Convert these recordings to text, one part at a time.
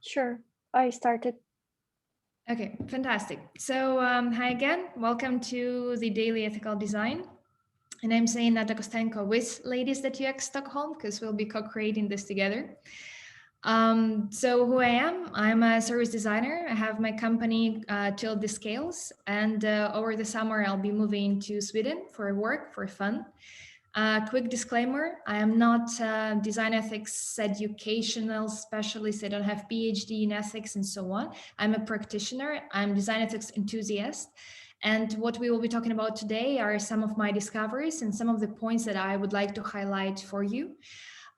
Sure, I started. Okay, fantastic. So hi again, welcome to the Daily Ethical Design. And I'm saying Nata Kostenko with Ladies at UX Stockholm because we'll be co-creating this together. So who I am, I'm a service designer. I have my company Till the Scales, and over the summer I'll be moving to Sweden for work, for fun. Quick disclaimer, I am not a design ethics educational specialist. I don't have PhD in ethics and so on. I'm a practitioner. I'm design ethics enthusiast. And what we will be talking about today are some of my discoveries and some of the points that I would like to highlight for you.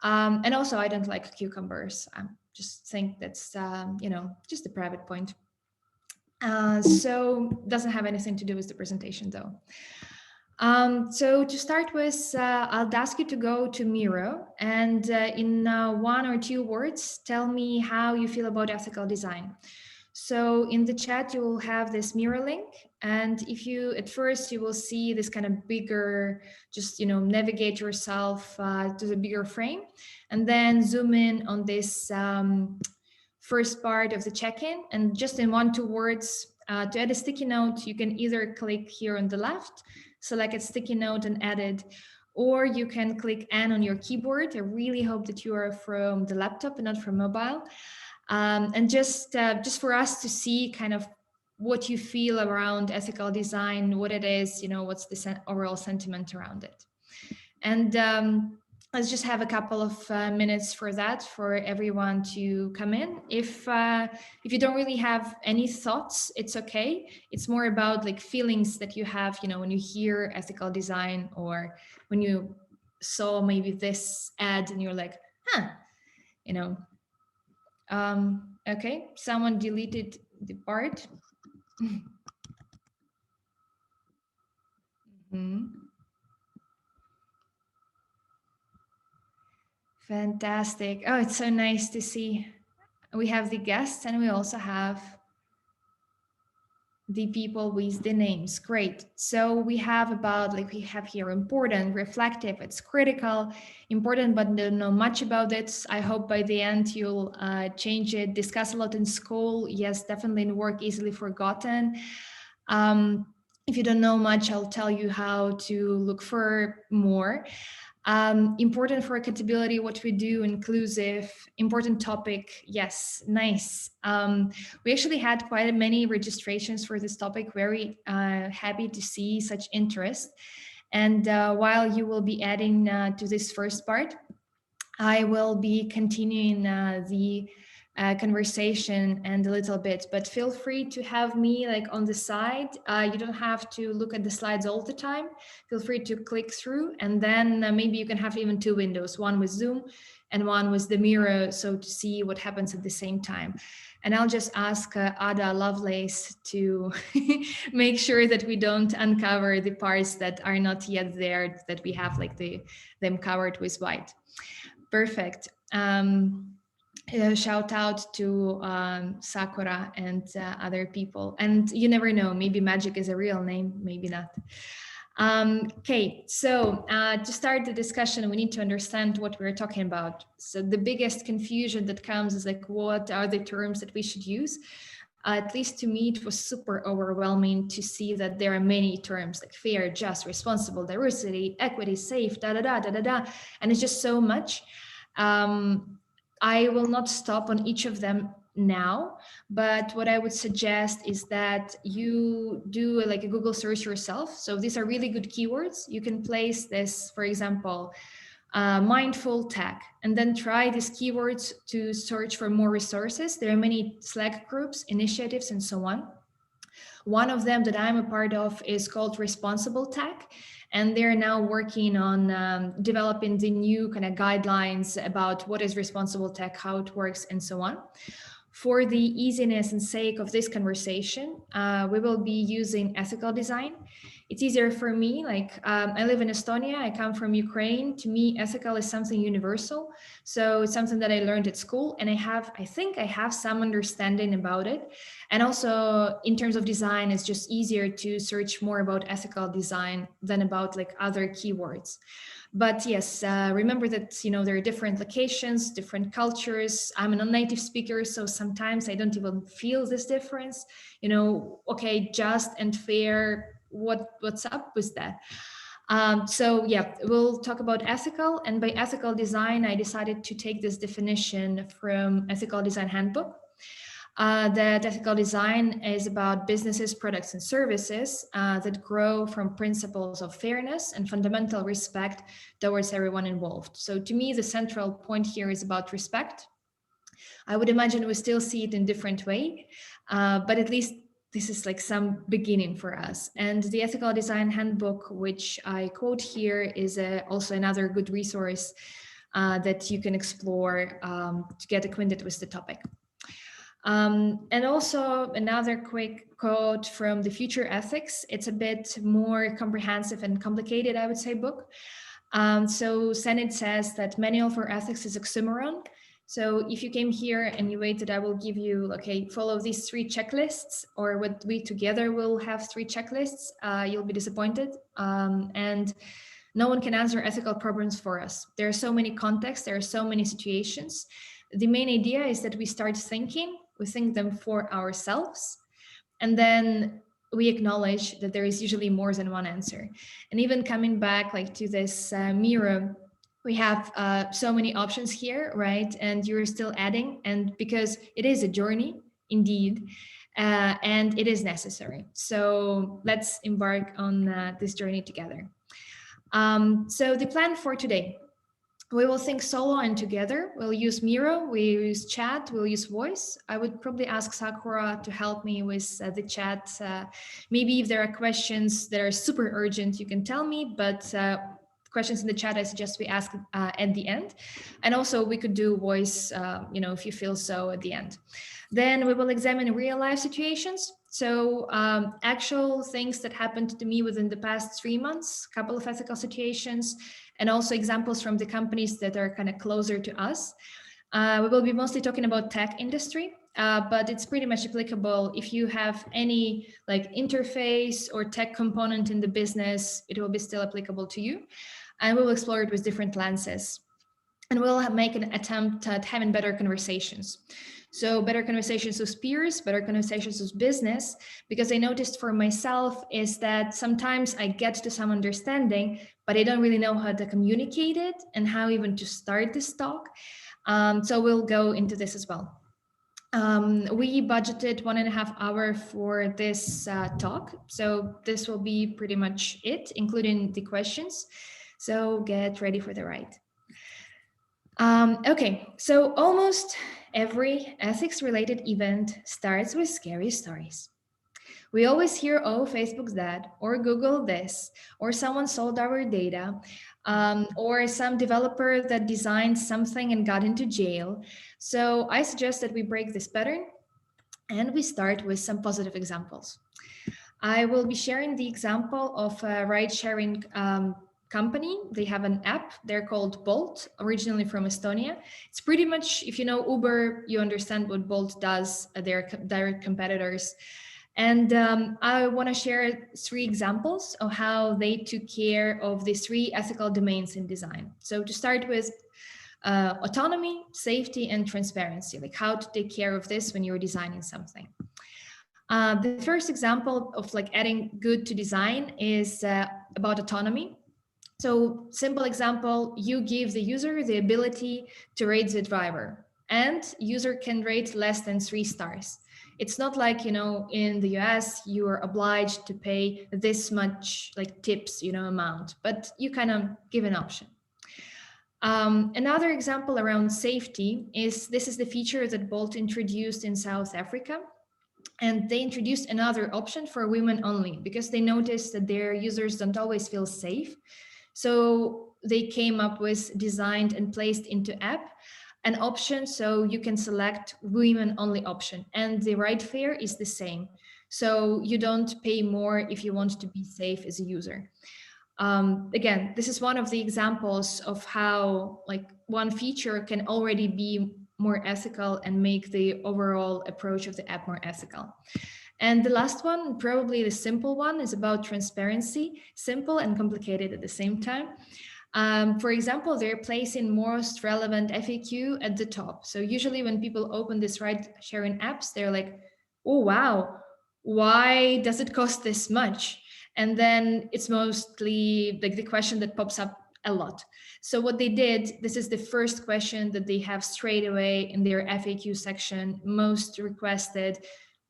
And also, I don't like cucumbers. I just think that's, just a private point. So doesn't have anything to do with the presentation though. So to start with, I'll ask you to go to Miro and in 1 or 2 words, tell me how you feel about ethical design. So in the chat, you will have this Miro link. And if you, at first, you will see this kind of bigger, just, navigate yourself to the bigger frame and then zoom in on this first part of the check-in. And just in 1, 2 words, to add a sticky note, you can either click here on the left, select a sticky note and add it, or you can click N on your keyboard. I really hope that you are from the laptop and not from mobile. And just for us to see kind of what you feel around ethical design, what it is, what's the overall sentiment around it. And let's just have a couple of minutes for that, for everyone to come in. If you don't really have any thoughts, it's okay. It's more about like feelings that you have, when you hear ethical design, or when you saw maybe this ad and you're like, okay, someone deleted the part. Fantastic. Oh, it's so nice to see. We have the guests and we also have the people with the names. Great. So we have we have here important, reflective, it's critical, important, but don't know much about it. I hope by the end you'll change it, discuss a lot in school. Yes, definitely in work, easily forgotten. If you don't know much, I'll tell you how to look for more. Important for accountability, what we do, inclusive, important topic. Yes, nice. We actually had quite many registrations for this topic. Very happy to see such interest. And while you will be adding to this first part, I will be continuing the conversation and a little bit, but feel free to have me like on the side. You don't have to look at the slides all the time. Feel free to click through, and then maybe you can have even 2 windows, one with Zoom and one with the Miro, so to see what happens at the same time. And I'll just ask Ada Lovelace to make sure that we don't uncover the parts that are not yet there, that we have like them covered with white. Perfect. Shout out to Sakura and other people. And you never know, maybe Magic is a real name, maybe not. Okay, so to start the discussion, we need to understand what we're talking about. So the biggest confusion that comes is like, what are the terms that we should use? At least to me, it was super overwhelming to see that there are many terms like fair, just, responsible, diversity, equity, safe, da da da da da da, and it's just so much. I will not stop on each of them now, but what I would suggest is that you do like a Google search yourself. So these are really good keywords. You can place this, for example, mindful tech, and then try these keywords to search for more resources. There are many Slack groups, initiatives, and so on. One of them that I'm a part of is called Responsible Tech, and they're now working on developing the new kind of guidelines about what is responsible tech, how it works, and so on. For the easiness and sake of this conversation, we will be using ethical design. It's easier for me, I live in Estonia, I come from Ukraine. To me, ethical is something universal. So it's something that I learned at school, and I think I have some understanding about it. And also in terms of design, it's just easier to search more about ethical design than about like other keywords. But yes, remember that, there are different locations, different cultures. I'm a non-native speaker, so sometimes I don't even feel this difference. Okay, just and fair. What's up with that? So yeah, we'll talk about ethical, and by ethical design, I decided to take this definition from Ethical Design Handbook. That ethical design is about businesses, products, and services that grow from principles of fairness and fundamental respect towards everyone involved. So to me, the central point here is about respect. I would imagine we still see it in different way, but at least this is like some beginning for us. And the Ethical Design Handbook, which I quote here, is also another good resource that you can explore to get acquainted with the topic. And also another quick quote from The Future Ethics. It's a bit more comprehensive and complicated, I would say, book. So Senate says that Manual for Ethics is oxymoron. So if you came here and you waited, I will give you, okay, follow these 3 checklists, or what we together will have 3 checklists, you'll be disappointed. And no one can answer ethical problems for us. There are so many contexts, there are so many situations. The main idea is that we start thinking, we think them for ourselves, and then we acknowledge that there is usually more than one answer. And even coming back like to this mirror, we have so many options here, right? And you're still adding, and because it is a journey indeed, and it is necessary. So let's embark on this journey together. So the plan for today: we will think solo and together. We'll use Miro, we use chat, we'll use voice. I would probably ask Sakura to help me with the chat. Maybe if there are questions that are super urgent, you can tell me, but questions in the chat, I suggest we ask at the end. And also we could do voice, if you feel so, at the end. Then we will examine real life situations. So actual things that happened to me within the past 3 months, couple of ethical situations, and also examples from the companies that are kind of closer to us. We will be mostly talking about tech industry, but it's pretty much applicable if you have any like interface or tech component in the business, it will be still applicable to you. And we will explore it with different lenses. And we'll make an attempt at having better conversations. So better conversations with peers, better conversations with business, because I noticed for myself is that sometimes I get to some understanding, but I don't really know how to communicate it and how even to start this talk. So we'll go into this as well. We budgeted 1.5 hours for this talk. So this will be pretty much it, including the questions. So get ready for the ride. Okay, so almost every ethics-related event starts with scary stories. We always hear, oh, Facebook's that, or Google this, or someone sold our data, or some developer that designed something and got into jail. So I suggest that we break this pattern and we start with some positive examples. I will be sharing the example of a ride-sharing company. They have an app. They're called Bolt, originally from Estonia. It's pretty much, if you know Uber, you understand what Bolt does. They're direct competitors. And I want to share 3 examples of how they took care of the 3 ethical domains in design. So to start with, autonomy, safety, and transparency, like how to take care of this when you're designing something. The first example of like adding good to design is about autonomy. So simple example, you give the user the ability to rate the driver, and user can rate less than 3 stars. It's not like, in the US, you are obliged to pay this much like tips, amount, but you kind of give an option. Another example around safety is this is the feature that Bolt introduced in South Africa. And they introduced another option for women only because they noticed that their users don't always feel safe. So they came up with, designed and placed into app an option so you can select women only option, and the ride fare is the same. So you don't pay more if you want to be safe as a user. Again, this is one of the examples of how like one feature can already be more ethical and make the overall approach of the app more ethical. And the last one, probably the simple one, is about transparency, simple and complicated at the same time. For example, they're placing most relevant FAQ at the top. So usually when people open this ride sharing apps, they're like, oh, wow, why does it cost this much? And then it's mostly like the question that pops up a lot. So what they did, this is the first question that they have straight away in their FAQ section, most requested,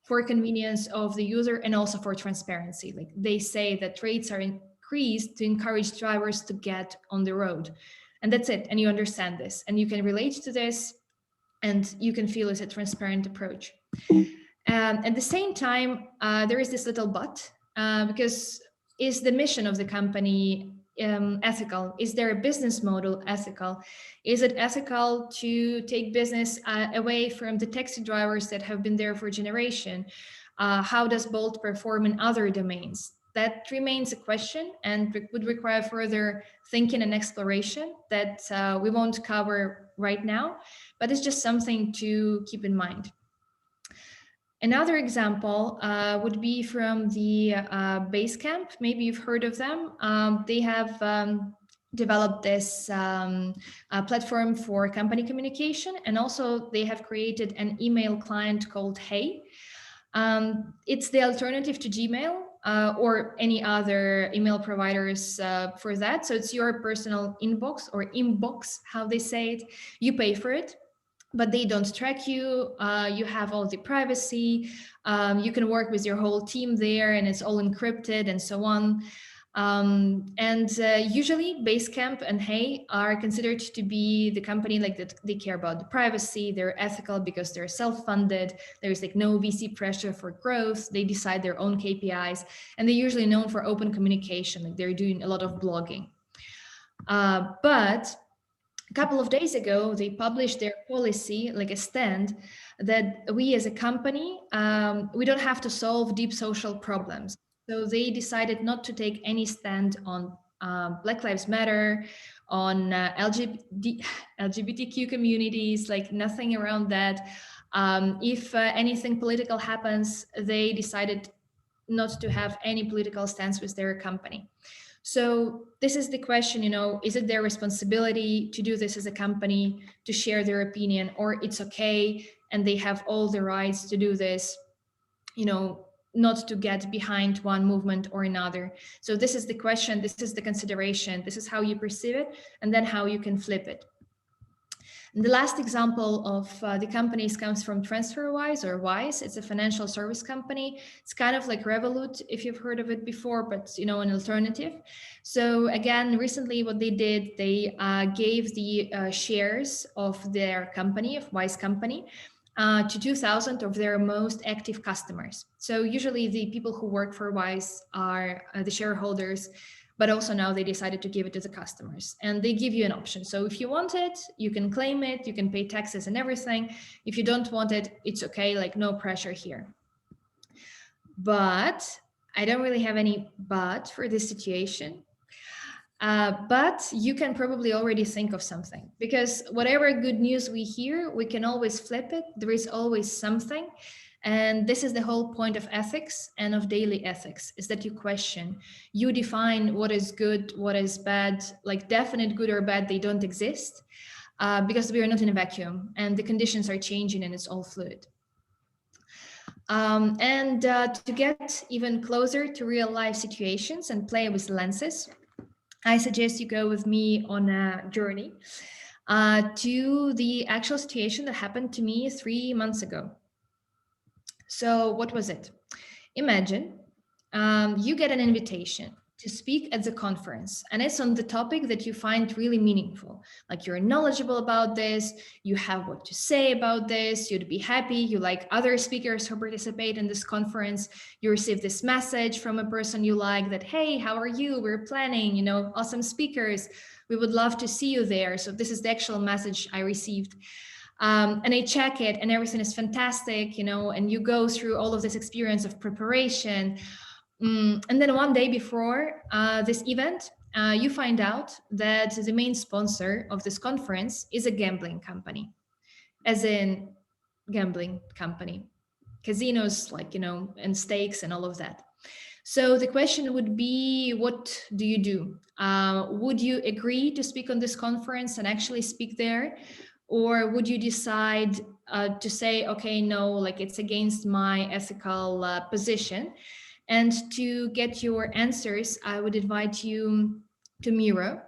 for convenience of the user and also for transparency. Like they say that rates are increased to encourage drivers to get on the road. And that's it. And you understand this and you can relate to this and you can feel it's a transparent approach. At the same time, there is this little but, because is the mission of the company ethical? Is their business model ethical? Is it ethical to take business away from the taxi drivers that have been there for a generation? How does Bolt perform in other domains? That remains a question and would require further thinking and exploration that we won't cover right now, but it's just something to keep in mind. Another example would be from the Basecamp. Maybe you've heard of them. They have developed this platform for company communication, and also they have created an email client called Hey. It's the alternative to Gmail or any other email providers for that. So it's your personal inbox or inbox, how they say it. You pay for it, but they don't track you. You have all the privacy. You can work with your whole team there and it's all encrypted and so on. And usually Basecamp and Hey are considered to be the company like that. They care about the privacy. They're ethical because they're self-funded. There's like no VC pressure for growth. They decide their own KPIs and they're usually known for open communication. Like they're doing a lot of blogging. But a couple of days ago, they published their policy, like a stand, that we as a company, we don't have to solve deep social problems. So they decided not to take any stand on Black Lives Matter, on LGBTQ communities, like nothing around that. If anything political happens, they decided not to have any political stance with their company. So this is the question, is it their responsibility to do this as a company, to share their opinion, or it's okay and they have all the rights to do this, not to get behind one movement or another. So this is the question, this is the consideration, this is how you perceive it, and then how you can flip it. And the last example of the companies comes from TransferWise or Wise. It's a financial service company. It's kind of like Revolut, if you've heard of it before, but an alternative. So again, recently what they did, they gave the shares of their company, of Wise company, to 2,000 of their most active customers. So usually the people who work for Wise are the shareholders, but also now they decided to give it to the customers and they give you an option. So if you want it, you can claim it, you can pay taxes and everything. If you don't want it, it's okay, like no pressure here. But I don't really have any but for this situation. But you can probably already think of something, because whatever good news we hear, we can always flip it. There is always something. And this is the whole point of ethics and of daily ethics, is that you question, you define what is good, what is bad, like definite good or bad, they don't exist because we are not in a vacuum and the conditions are changing and it's all fluid. And to get even closer to real life situations and play with lenses, I suggest you go with me on a journey to the actual situation that happened to me 3 months ago. So what was it? Imagine you get an invitation to speak at the conference and it's on the topic that you find really meaningful. Like you're knowledgeable about this, you have what to say about this, you'd be happy, you like other speakers who participate in this conference, you receive this message from a person you like that, hey, how are you? We're planning, awesome speakers. We would love to see you there. So this is the actual message I received. And I check it and everything is fantastic, and you go through all of this experience of preparation. And then one day before this event, you find out that the main sponsor of this conference is a gambling company, as in gambling company, casinos, and stakes and all of that. So the question would be, what do you do? Would you agree to speak on this conference and actually speak there? Or would you decide to say, okay, no, like it's against my ethical position? And to get your answers, I would invite you to Miro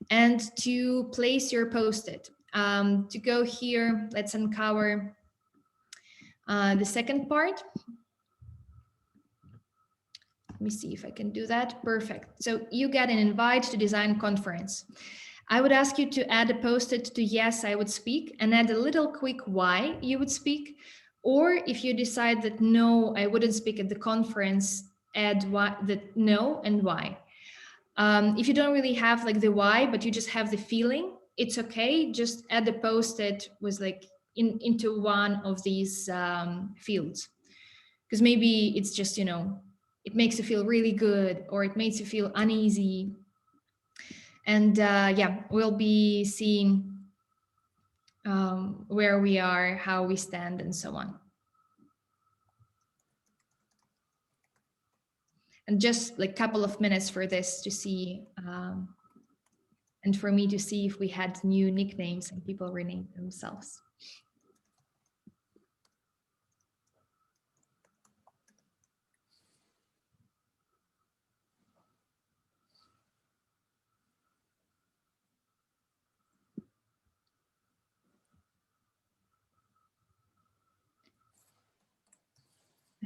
and to place your post-it. To go here, let's uncover the second part. Let me see if I can do that. Perfect. So you get an invite to design conference. I would ask you to add a post-it to yes, I would speak, and add a little quick why you would speak. Or if you decide that no, I wouldn't speak at the conference, add why, that no and why. If you don't really have like the why, but you just have the feeling, it's okay. Just add the post-it with like into one of these fields, because maybe it's just, it makes you feel really good or it makes you feel uneasy. And yeah, we'll be seeing where we are, how we stand, and so on. And just like a couple of minutes for this to see, and for me to see if we had new nicknames and people renamed themselves.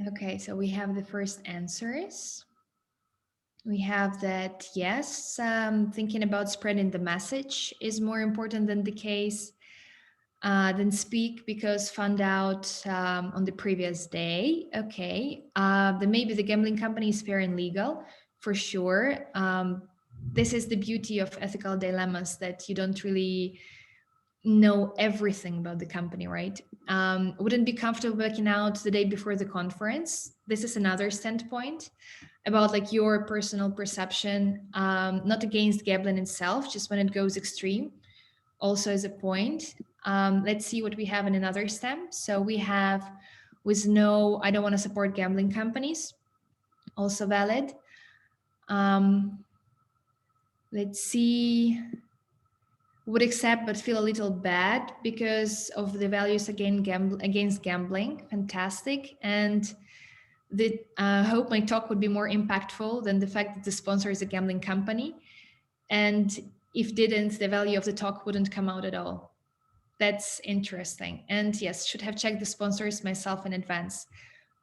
Okay, so we have the first answers. We have that, yes, thinking about spreading the message is more important than the case, than speak because found out on the previous day. Okay, then maybe the gambling company is fair and legal, for sure. This is the beauty of ethical dilemmas, that you don't really know everything about the company, right? Wouldn't be comfortable working out the day before the conference. This is another standpoint about like your personal perception, not against gambling itself, just when it goes extreme, also as a point. Let's see what we have in another stem. So we have with no, I don't want to support gambling companies, also valid. Let's see, would accept but feel a little bad because of the values against gambling. Fantastic. And the hope my talk would be more impactful than the fact that the sponsor is a gambling company. And if didn't, the value of the talk wouldn't come out at all. That's interesting. And yes, should have checked the sponsors myself in advance.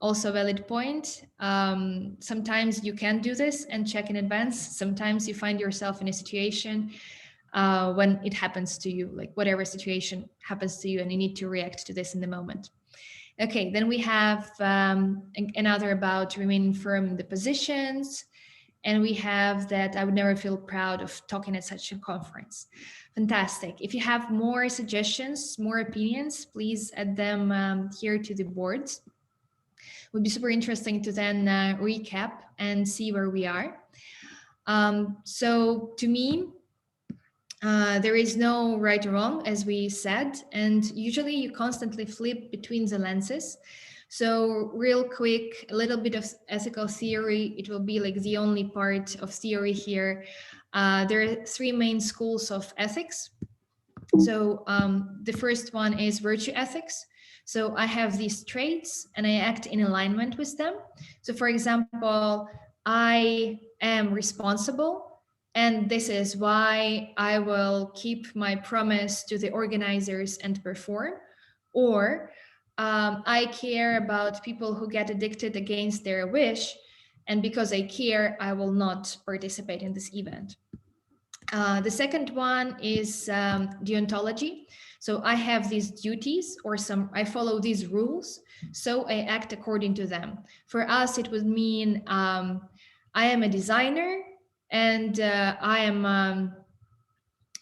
Also valid point. Sometimes you can do this and check in advance. Sometimes you find yourself in a situation when it happens to you, like whatever situation happens to you, and you need to react to this in the moment. Okay, then we have another about remaining firm in the positions. And we have that I would never feel proud of talking at such a conference. Fantastic. If you have more suggestions, more opinions, please add them here to the boards. It would be super interesting to then recap and see where we are. So to me, there is no right or wrong, as we said, and usually you constantly flip between the lenses. So real quick, a little bit of ethical theory. It will be like the only part of theory here. There are three main schools of ethics. So the first one is virtue ethics. So I have these traits and I act in alignment with them. So for example, I am responsible, and this is why I will keep my promise to the organizers and perform. Or I care about people who get addicted against their wish, and because I care, I will not participate in this event. The second one is deontology. So I have these duties, or I follow these rules, so I act according to them. For us, it would mean I am a designer, and I am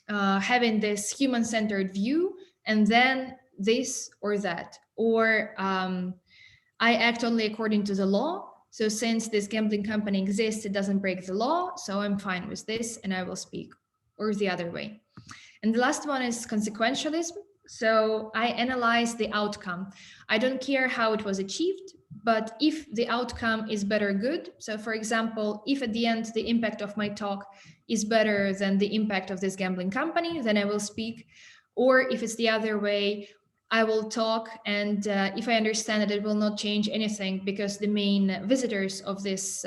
having this human-centered view, and then this or that. Or I act only according to the law. So since this gambling company exists, it doesn't break the law, so I'm fine with this and I will speak, or the other way. And the last one is consequentialism. So I analyze the outcome. I don't care how it was achieved. But if the outcome is better good, so for example, if at the end the impact of my talk is better than the impact of this gambling company, then I will speak. Or if it's the other way, I will talk, and if I understand that it will not change anything because the main visitors of this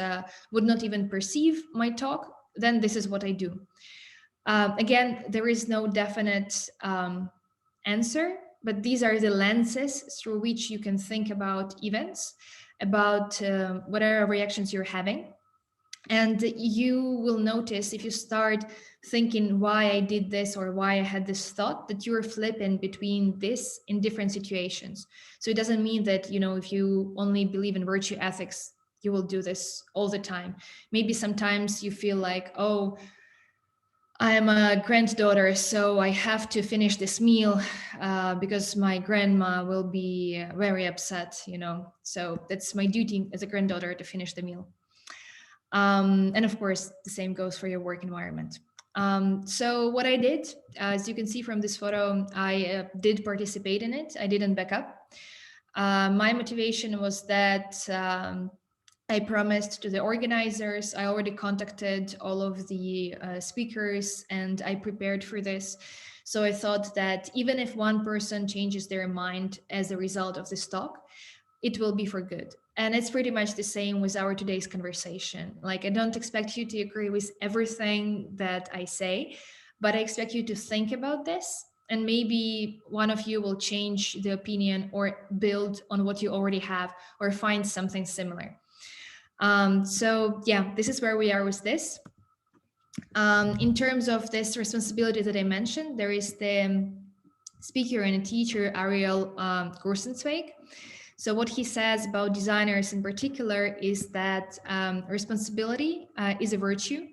would not even perceive my talk, then this is what I do. Again, there is no definite answer, but these are the lenses through which you can think about events, about whatever reactions you're having. And you will notice if you start thinking why I did this or why I had this thought, that you're flipping between this in different situations. So it doesn't mean that, if you only believe in virtue ethics, you will do this all the time. Maybe sometimes you feel like, oh, I'm a granddaughter, so I have to finish this meal because my grandma will be very upset. So that's my duty as a granddaughter to finish the meal. And of course, the same goes for your work environment. So what I did, as you can see from this photo, I did participate in it. I didn't back up. My motivation was that I promised to the organizers. I already contacted all of the speakers and I prepared for this. So I thought that even if one person changes their mind as a result of this talk, it will be for good. And it's pretty much the same with our today's conversation. Like, I don't expect you to agree with everything that I say, but I expect you to think about this. And maybe one of you will change the opinion or build on what you already have or find something similar. So yeah, this is where we are with this. In terms of this responsibility that I mentioned, there is the speaker and teacher Ariel Rosenzweig. So what he says about designers in particular is that responsibility is a virtue,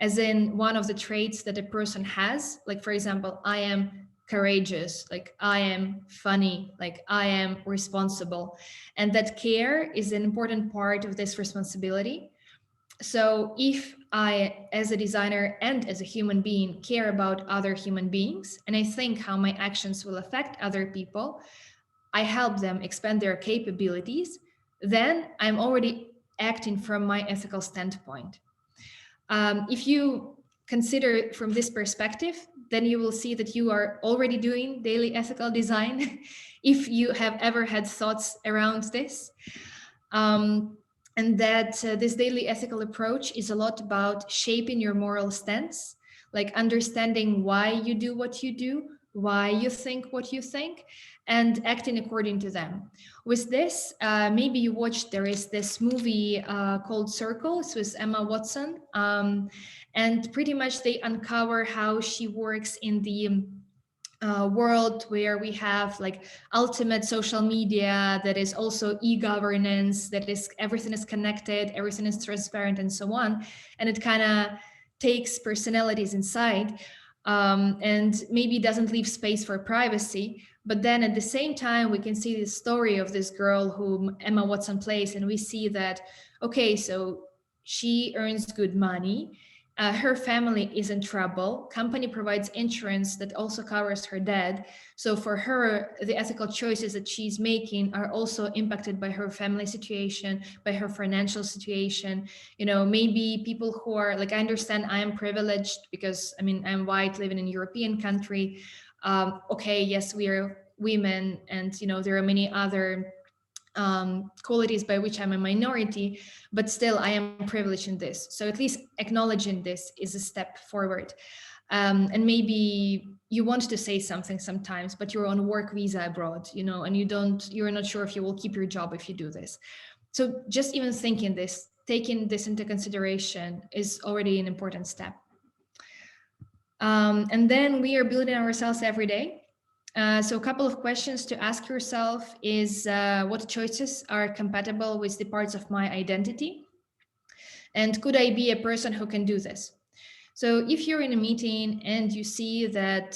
as in one of the traits that a person has. Like, for example, I am courageous, like I am funny, like I am responsible. And that care is an important part of this responsibility. So if I, as a designer and as a human being, care about other human beings, and I think how my actions will affect other people, I help them expand their capabilities, then I'm already acting from my ethical standpoint. If you consider from this perspective, then you will see that you are already doing daily ethical design if you have ever had thoughts around this. And that this daily ethical approach is a lot about shaping your moral stance, like understanding why you do what you do, why you think what you think, and acting according to them. With this, maybe you watched, there is this movie called Circles with Emma Watson. And pretty much they uncover how she works in the world where we have like ultimate social media that is also e-governance, that is everything is connected, everything is transparent and so on. And it kind of takes personalities inside and maybe doesn't leave space for privacy. But then at the same time, we can see the story of this girl whom Emma Watson plays, and we see that, okay, so she earns good money, her family is in trouble. Company provides insurance that also covers her debt. So for her, the ethical choices that she's making are also impacted by her family situation, by her financial situation. Maybe people who are like, I understand I am privileged because I'm white, living in a European country. Okay, yes, we are women, and there are many other qualities by which I'm a minority, but still I am privileged in this. So at least acknowledging this is a step forward. And maybe you want to say something sometimes, but you're on work visa abroad, and you're not sure if you will keep your job if you do this. So just even thinking this, taking this into consideration is already an important step. And then we are building ourselves every day. So a couple of questions to ask yourself is what choices are compatible with the parts of my identity? And could I be a person who can do this? So if you're in a meeting and you see that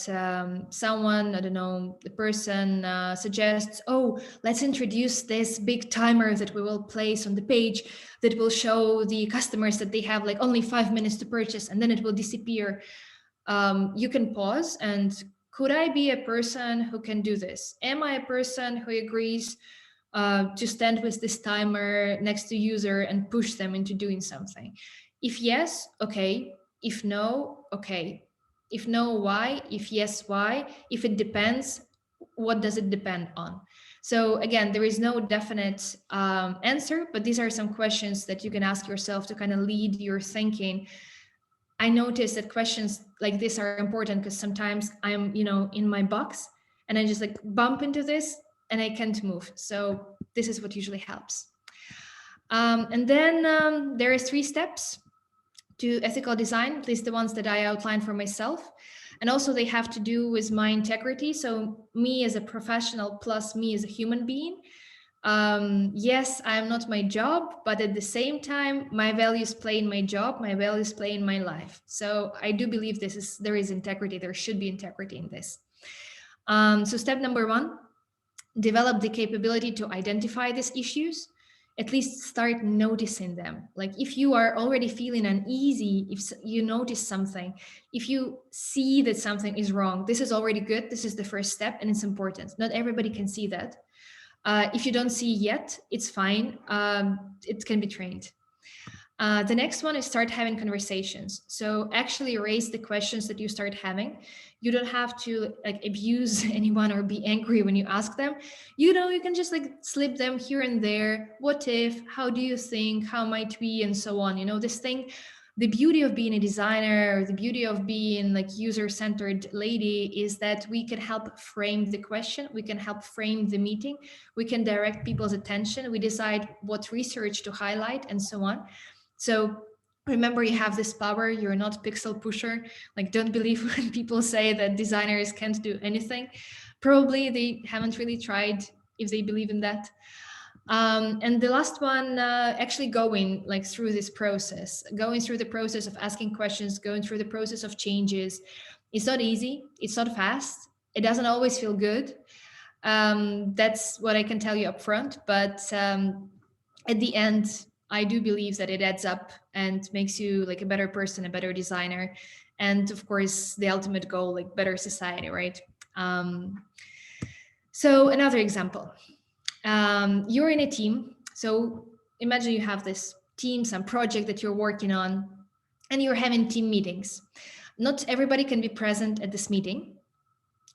someone, I don't know, the person suggests, oh, let's introduce this big timer that we will place on the page that will show the customers that they have like only 5 minutes to purchase and then it will disappear. You can pause and could I be a person who can do this? Am I a person who agrees to stand with this timer next to user and push them into doing something? If yes, okay. If no, okay. If no, why? If yes, why? If it depends, what does it depend on? So again, there is no definite answer, but these are some questions that you can ask yourself to kind of lead your thinking. I notice that questions like this are important because sometimes I'm, in my box and I just like bump into this and I can't move. So this is what usually helps. And then there is 3 steps to ethical design, at least the ones that I outlined for myself. And also they have to do with my integrity. So me as a professional plus me as a human being. Yes, I'm not my job, but at the same time, my values play in my job, my values play in my life. So I do believe there is integrity, there should be integrity in this. So step number 1, develop the capability to identify these issues, at least start noticing them. Like if you are already feeling uneasy, if you notice something, if you see that something is wrong, this is already good. This is the first step and it's important. Not everybody can see that. If you don't see yet, it's fine. It can be trained. The next one is start having conversations. So actually raise the questions that you start having. You don't have to like abuse anyone or be angry when you ask them. You can just like slip them here and there. What if? How do you think? How might we? And so on. This thing. The beauty of being a designer, or the beauty of being like user-centered lady, is that we can help frame the question. We can help frame the meeting. We can direct people's attention. We decide what research to highlight and so on. So remember, you have this power. You're not pixel pusher. Like, don't believe when people say that designers can't do anything. Probably they haven't really tried if they believe in that. And the last one, actually going like through this process, going through the process of asking questions, going through the process of changes. It's not easy. It's not fast. It doesn't always feel good. That's what I can tell you up front. But at the end, I do believe that it adds up and makes you like a better person, a better designer, and of course the ultimate goal, like better society, right? So another example, you're in a team. So imagine you have this team, some project that you're working on, and you're having team meetings. Not everybody can be present at this meeting,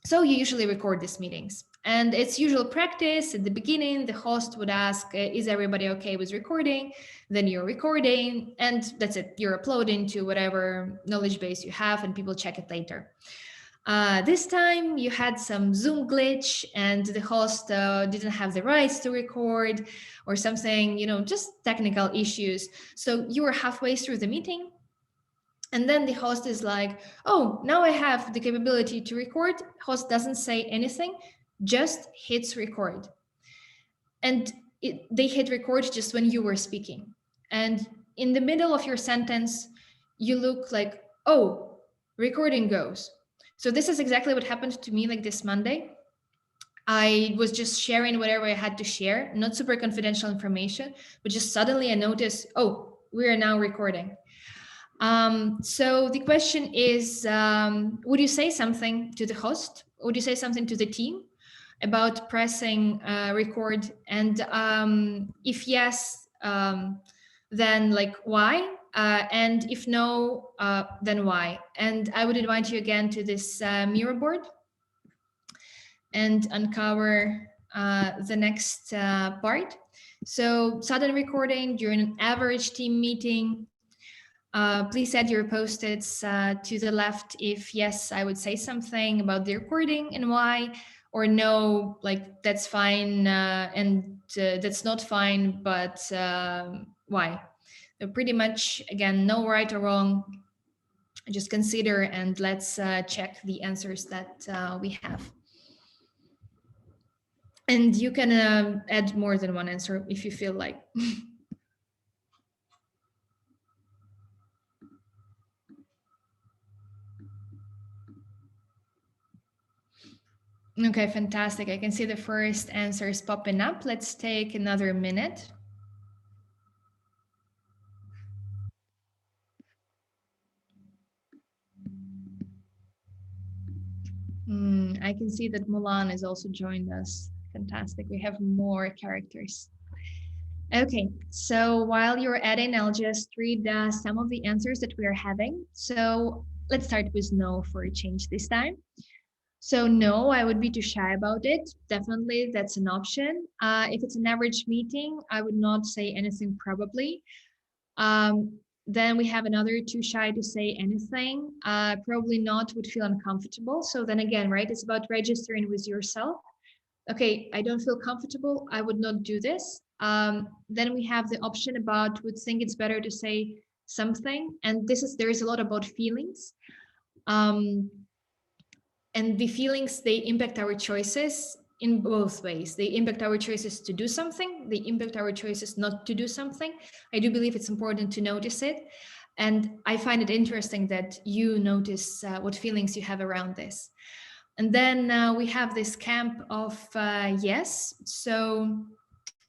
so you usually record these meetings. And it's usual practice at the beginning, the host would ask, is everybody okay with recording? Then you're recording, and that's it. You're uploading to whatever knowledge base you have, and people check it later. This time you had some Zoom glitch and the host didn't have the rights to record or something, just technical issues. So you were halfway through the meeting, and then the host is like, oh, now I have the capability to record. Host doesn't say anything, just hits record. And they hit record just when you were speaking. And in the middle of your sentence, you look like, oh, recording goes. So this is exactly what happened to me like this Monday. I was just sharing whatever I had to share, not super confidential information, but just suddenly I noticed, oh, we are now recording. So the question is, would you say something to the host? Would you say something to the team about pressing record? And if yes, then like why? And if no, then why? And I would invite you again to this mirror board and uncover the next part. So sudden recording during an average team meeting. Please add your post-its to the left if yes, I would say something about the recording and why, or no, like that's fine and that's not fine, but why? So pretty much, again, no right or wrong, just consider and let's check the answers that we have. And you can add more than one answer if you feel like. Okay, fantastic. I can see the first answers popping up. Let's take another minute. I can see that Mulan has also joined us. Fantastic. We have more characters. Okay, so while you're adding, I'll just read some of the answers that we are having. So let's start with no for a change this time. So no, I would be too shy about it. Definitely, that's an option. If it's an average meeting, I would not say anything probably. Then we have another too shy to say anything. Probably not, would feel uncomfortable. So then again, right, it's about registering with yourself. Okay, I don't feel comfortable. I would not do this. Then we have the option about would think it's better to say something. And there is a lot about feelings. Um, and the feelings, they impact our choices in both ways. They impact our choices to do something, they impact our choices not to do something. I do believe it's important to notice it, and I find it interesting that you notice what feelings you have around this. And then we have this camp of yes. So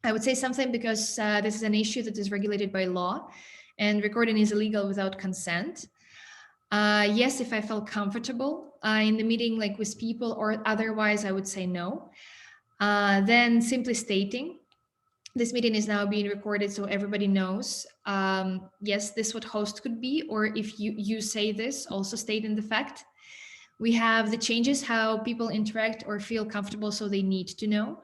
I would say something because this is an issue that is regulated by law, and recording is illegal without consent. Yes, if I felt comfortable in the meeting, like with people, or otherwise, I would say no. Then simply stating, this meeting is now being recorded so everybody knows. Yes, this what host could be, or if you say this, also state in the fact. We have the changes, how people interact or feel comfortable, so they need to know.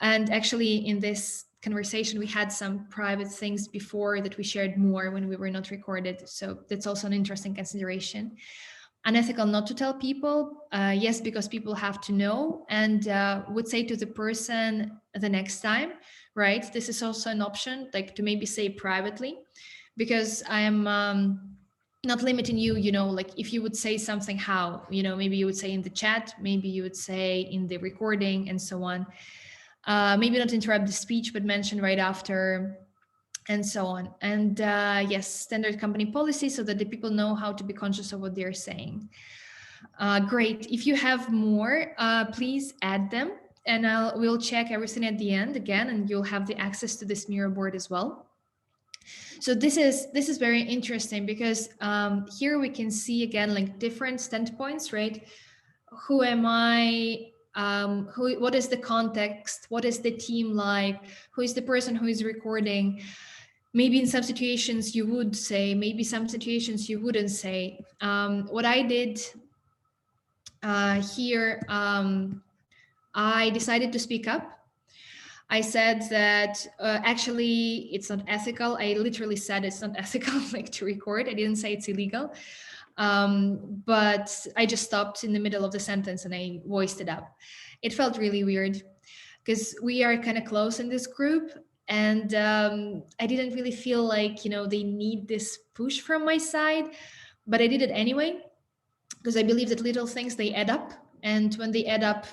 And actually, in this conversation, we had some private things before that we shared more when we were not recorded. So that's also an interesting consideration. Unethical not to tell people, yes, because people have to know, and would say to the person the next time, right? This is also an option, like to maybe say privately, because I am not limiting you, like if you would say something, how, maybe you would say in the chat, maybe you would say in the recording, and so on. Maybe not interrupt the speech, but mention right after, and so on. And yes, standard company policy, so that the people know how to be conscious of what they're saying. Great. If you have more, please add them, and we'll check everything at the end again, and you'll have the access to this mirror board as well. So this is very interesting because here we can see again like different standpoints, right? Who am I? What is the context? What is the team like? Who is the person who is recording? Maybe in some situations you would say, maybe some situations you wouldn't say. What I did here, I decided to speak up. I said that actually it's not ethical. I literally said it's not ethical, like to record. I didn't say it's illegal. But I just stopped in the middle of the sentence and I voiced it up. It felt really weird because we are kind of close in this group, and I didn't really feel like they need this push from my side, but I did it anyway because I believe that little things, they add up, and when they add up,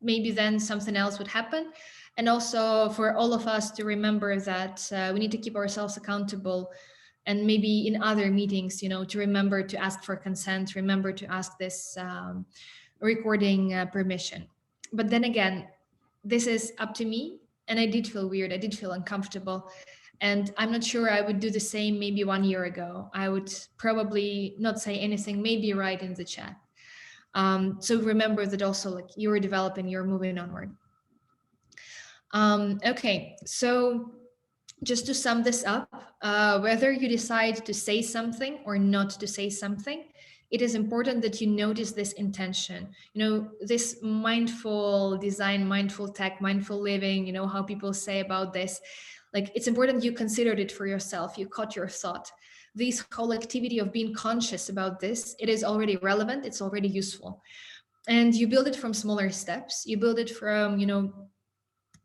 maybe then something else would happen. And also for all of us to remember that we need to keep ourselves accountable, and maybe in other meetings, to remember to ask for consent, remember to ask this recording permission. But then again, this is up to me, and I did feel weird, I did feel uncomfortable, and I'm not sure I would do the same maybe 1 year ago. I would probably not say anything, maybe write in the chat. So remember that also, like, you're developing, you're moving onward. Okay, so just to sum this up, whether you decide to say something or not to say something, it is important that you notice this intention. This mindful design, mindful tech, mindful living, how people say about this. Like, it's important you considered it for yourself, you caught your thought. This whole activity of being conscious about this, it is already relevant, it's already useful. And you build it from smaller steps. You build it from,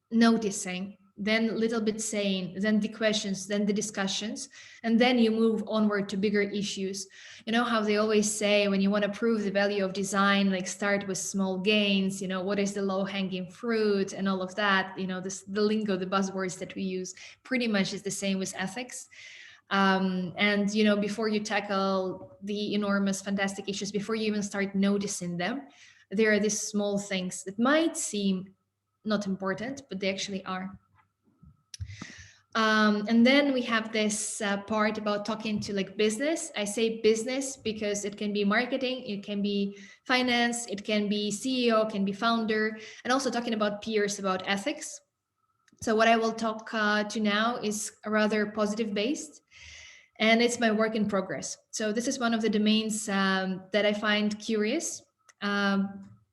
noticing, then a little bit saying, then the questions, then the discussions, and then you move onward to bigger issues. You know how they always say, when you want to prove the value of design, like, start with small gains, what is the low hanging fruit and all of that. The lingo, the buzzwords that we use, pretty much is the same with ethics. And before you tackle the enormous fantastic issues, before you even start noticing them, there are these small things that might seem not important, but they actually are. And then we have this part about talking to like business. I say business because it can be marketing, it can be finance, it can be CEO, it can be founder, and also talking about peers, about ethics. So what I will talk to now is rather positive based, and it's my work in progress. So this is one of the domains that I find curious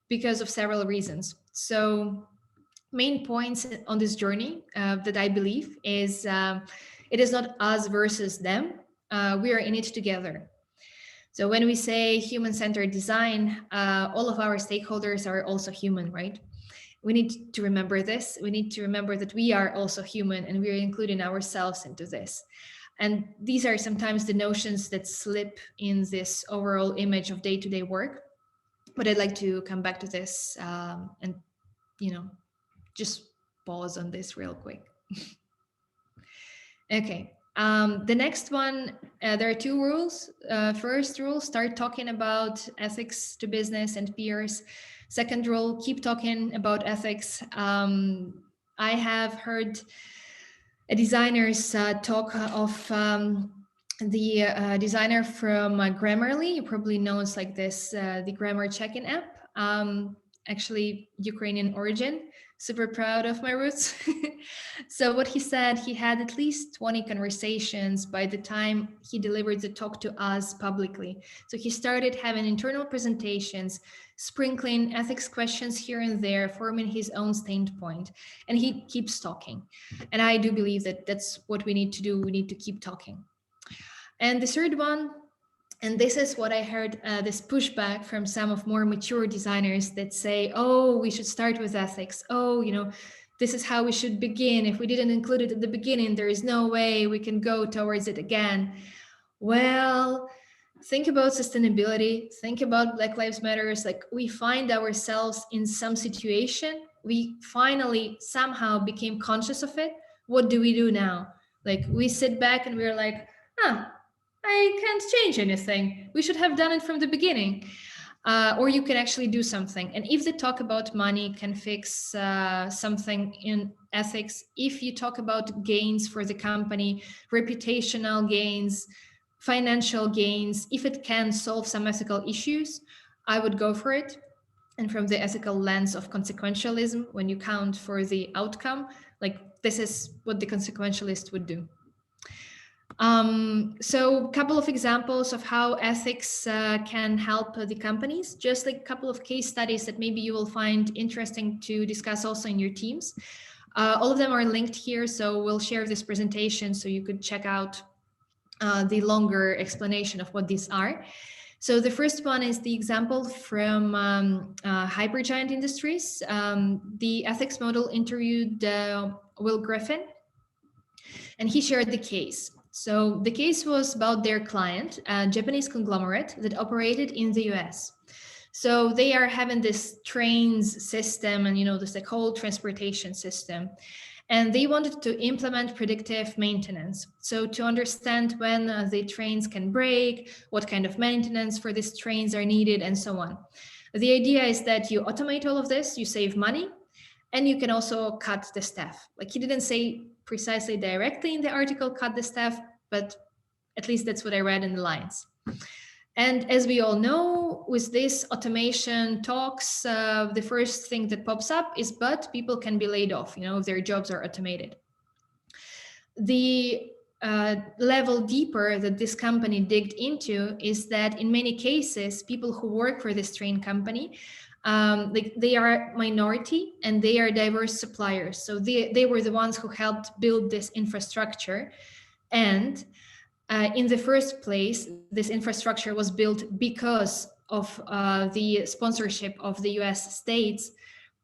because of several reasons. So main points on this journey that I believe is it is not us versus them. We are in it together. So when we say human-centered design, all of our stakeholders are also human, right? We need to remember this. We need to remember that we are also human and we are including ourselves into this. And these are sometimes the notions that slip in this overall image of day-to-day work. But I'd like to come back to this and, you know, just pause on this real quick. Okay. The next one, there are two rules. First rule, start talking about ethics to business and peers. Second rule, keep talking about ethics. I have heard designers talk of the designer from Grammarly. You probably know it's like this, the grammar check-in app. Actually, Ukrainian origin. Super proud of my roots. So what he said, he had at least 20 conversations by the time he delivered the talk to us publicly. So he started having internal presentations, sprinkling ethics questions here and there, forming his own standpoint, and he keeps talking. And I do believe that that's what we need to do. We need to keep talking. And the third one, and this is what I heard, this pushback from some of more mature designers that say, oh, we should start with ethics. Oh, you know, this is how we should begin. If we didn't include it at the beginning, there is no way we can go towards it again. Well, think about sustainability, think about Black Lives Matters. Like, we find ourselves in some situation, we finally somehow became conscious of it. What do we do now? Like, we sit back and we're like, huh, I can't change anything. We should have done it from the beginning. Or you can actually do something. And if the talk about money can fix something in ethics, if you talk about gains for the company, reputational gains, financial gains, if it can solve some ethical issues, I would go for it. And from the ethical lens of consequentialism, when you count for the outcome, like, this is what the consequentialist would do. So a couple of examples of how ethics can help the companies, just like a couple of case studies that maybe you will find interesting to discuss also in your teams. All of them are linked here, so we'll share this presentation so you could check out the longer explanation of what these are. So the first one is the example from Hypergiant Industries. The ethics model interviewed Will Griffin, and he shared the case. So the case was about their client, a Japanese conglomerate that operated in the US. So they are having this trains system and, you know, this like whole transportation system. And they wanted to implement predictive maintenance. So to understand when the trains can break, what kind of maintenance for these trains are needed, and so on. The idea is that you automate all of this, you save money, and you can also cut the staff. Like, he didn't say precisely directly in the article, cut the staff, but at least that's what I read in the lines. And as we all know, with this automation talks, the first thing that pops up is, but people can be laid off, you know, if their jobs are automated. The level deeper that this company digged into is that in many cases, people who work for this train company, like, they are minority and they are diverse suppliers. So they were the ones who helped build this infrastructure. And in the first place, this infrastructure was built because of the sponsorship of the US states.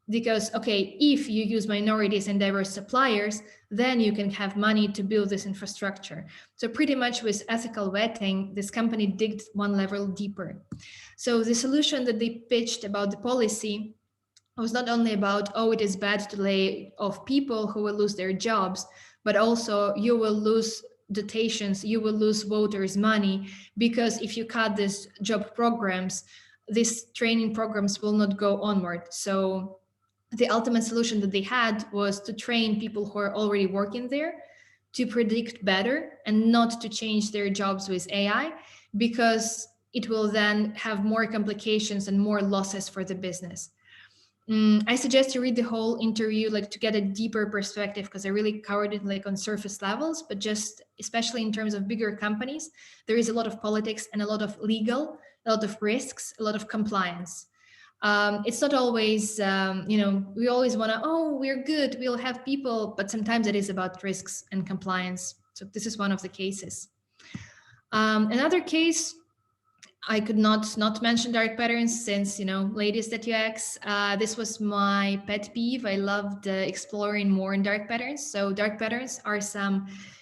Because, okay, if you use minorities and diverse suppliers, then you can have money to build this infrastructure. So pretty much with ethical vetting, this company digged one level deeper. So the solution that they pitched about the policy was not only about, oh, it is bad to lay off people who will lose their jobs, but also you will lose dotations, you will lose voters' money, because if you cut these job programs, these training programs will not go onward. So the ultimate solution that they had was to train people who are already working there, to predict better and not to change their jobs with AI, because it will then have more complications and more losses for the business. I suggest you read the whole interview, like to get a deeper perspective, because I really covered it like on surface levels, but just especially in terms of bigger companies, there is a lot of politics and a lot of legal, a lot of risks, a lot of compliance. It's not always, we always want to, oh, we're good, we'll have people, but sometimes it is about risks and compliance. So this is one of the cases. Another case, I could not mention dark patterns since, ladies at UX, this was my pet peeve. I loved exploring more in dark patterns. So dark patterns are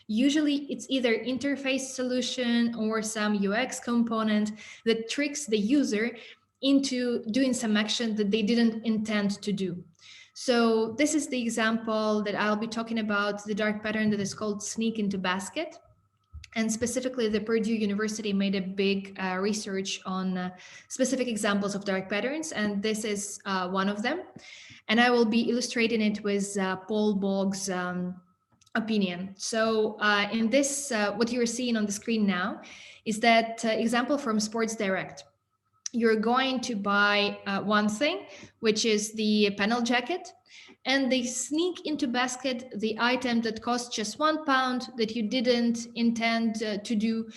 usually it's either interface solution or some UX component that tricks the user into doing some action that they didn't intend to do. So this is the example that I'll be talking about, the dark pattern that is called sneak into basket. And specifically, the Purdue University made a big research on specific examples of dark patterns, and this is one of them. And I will be illustrating it with Paul Bogg's opinion. So in this, what you're seeing on the screen now is that example from Sports Direct. You're going to buy one thing, which is the panel jacket, and they sneak into basket the item that costs just £1 that you didn't intend to do,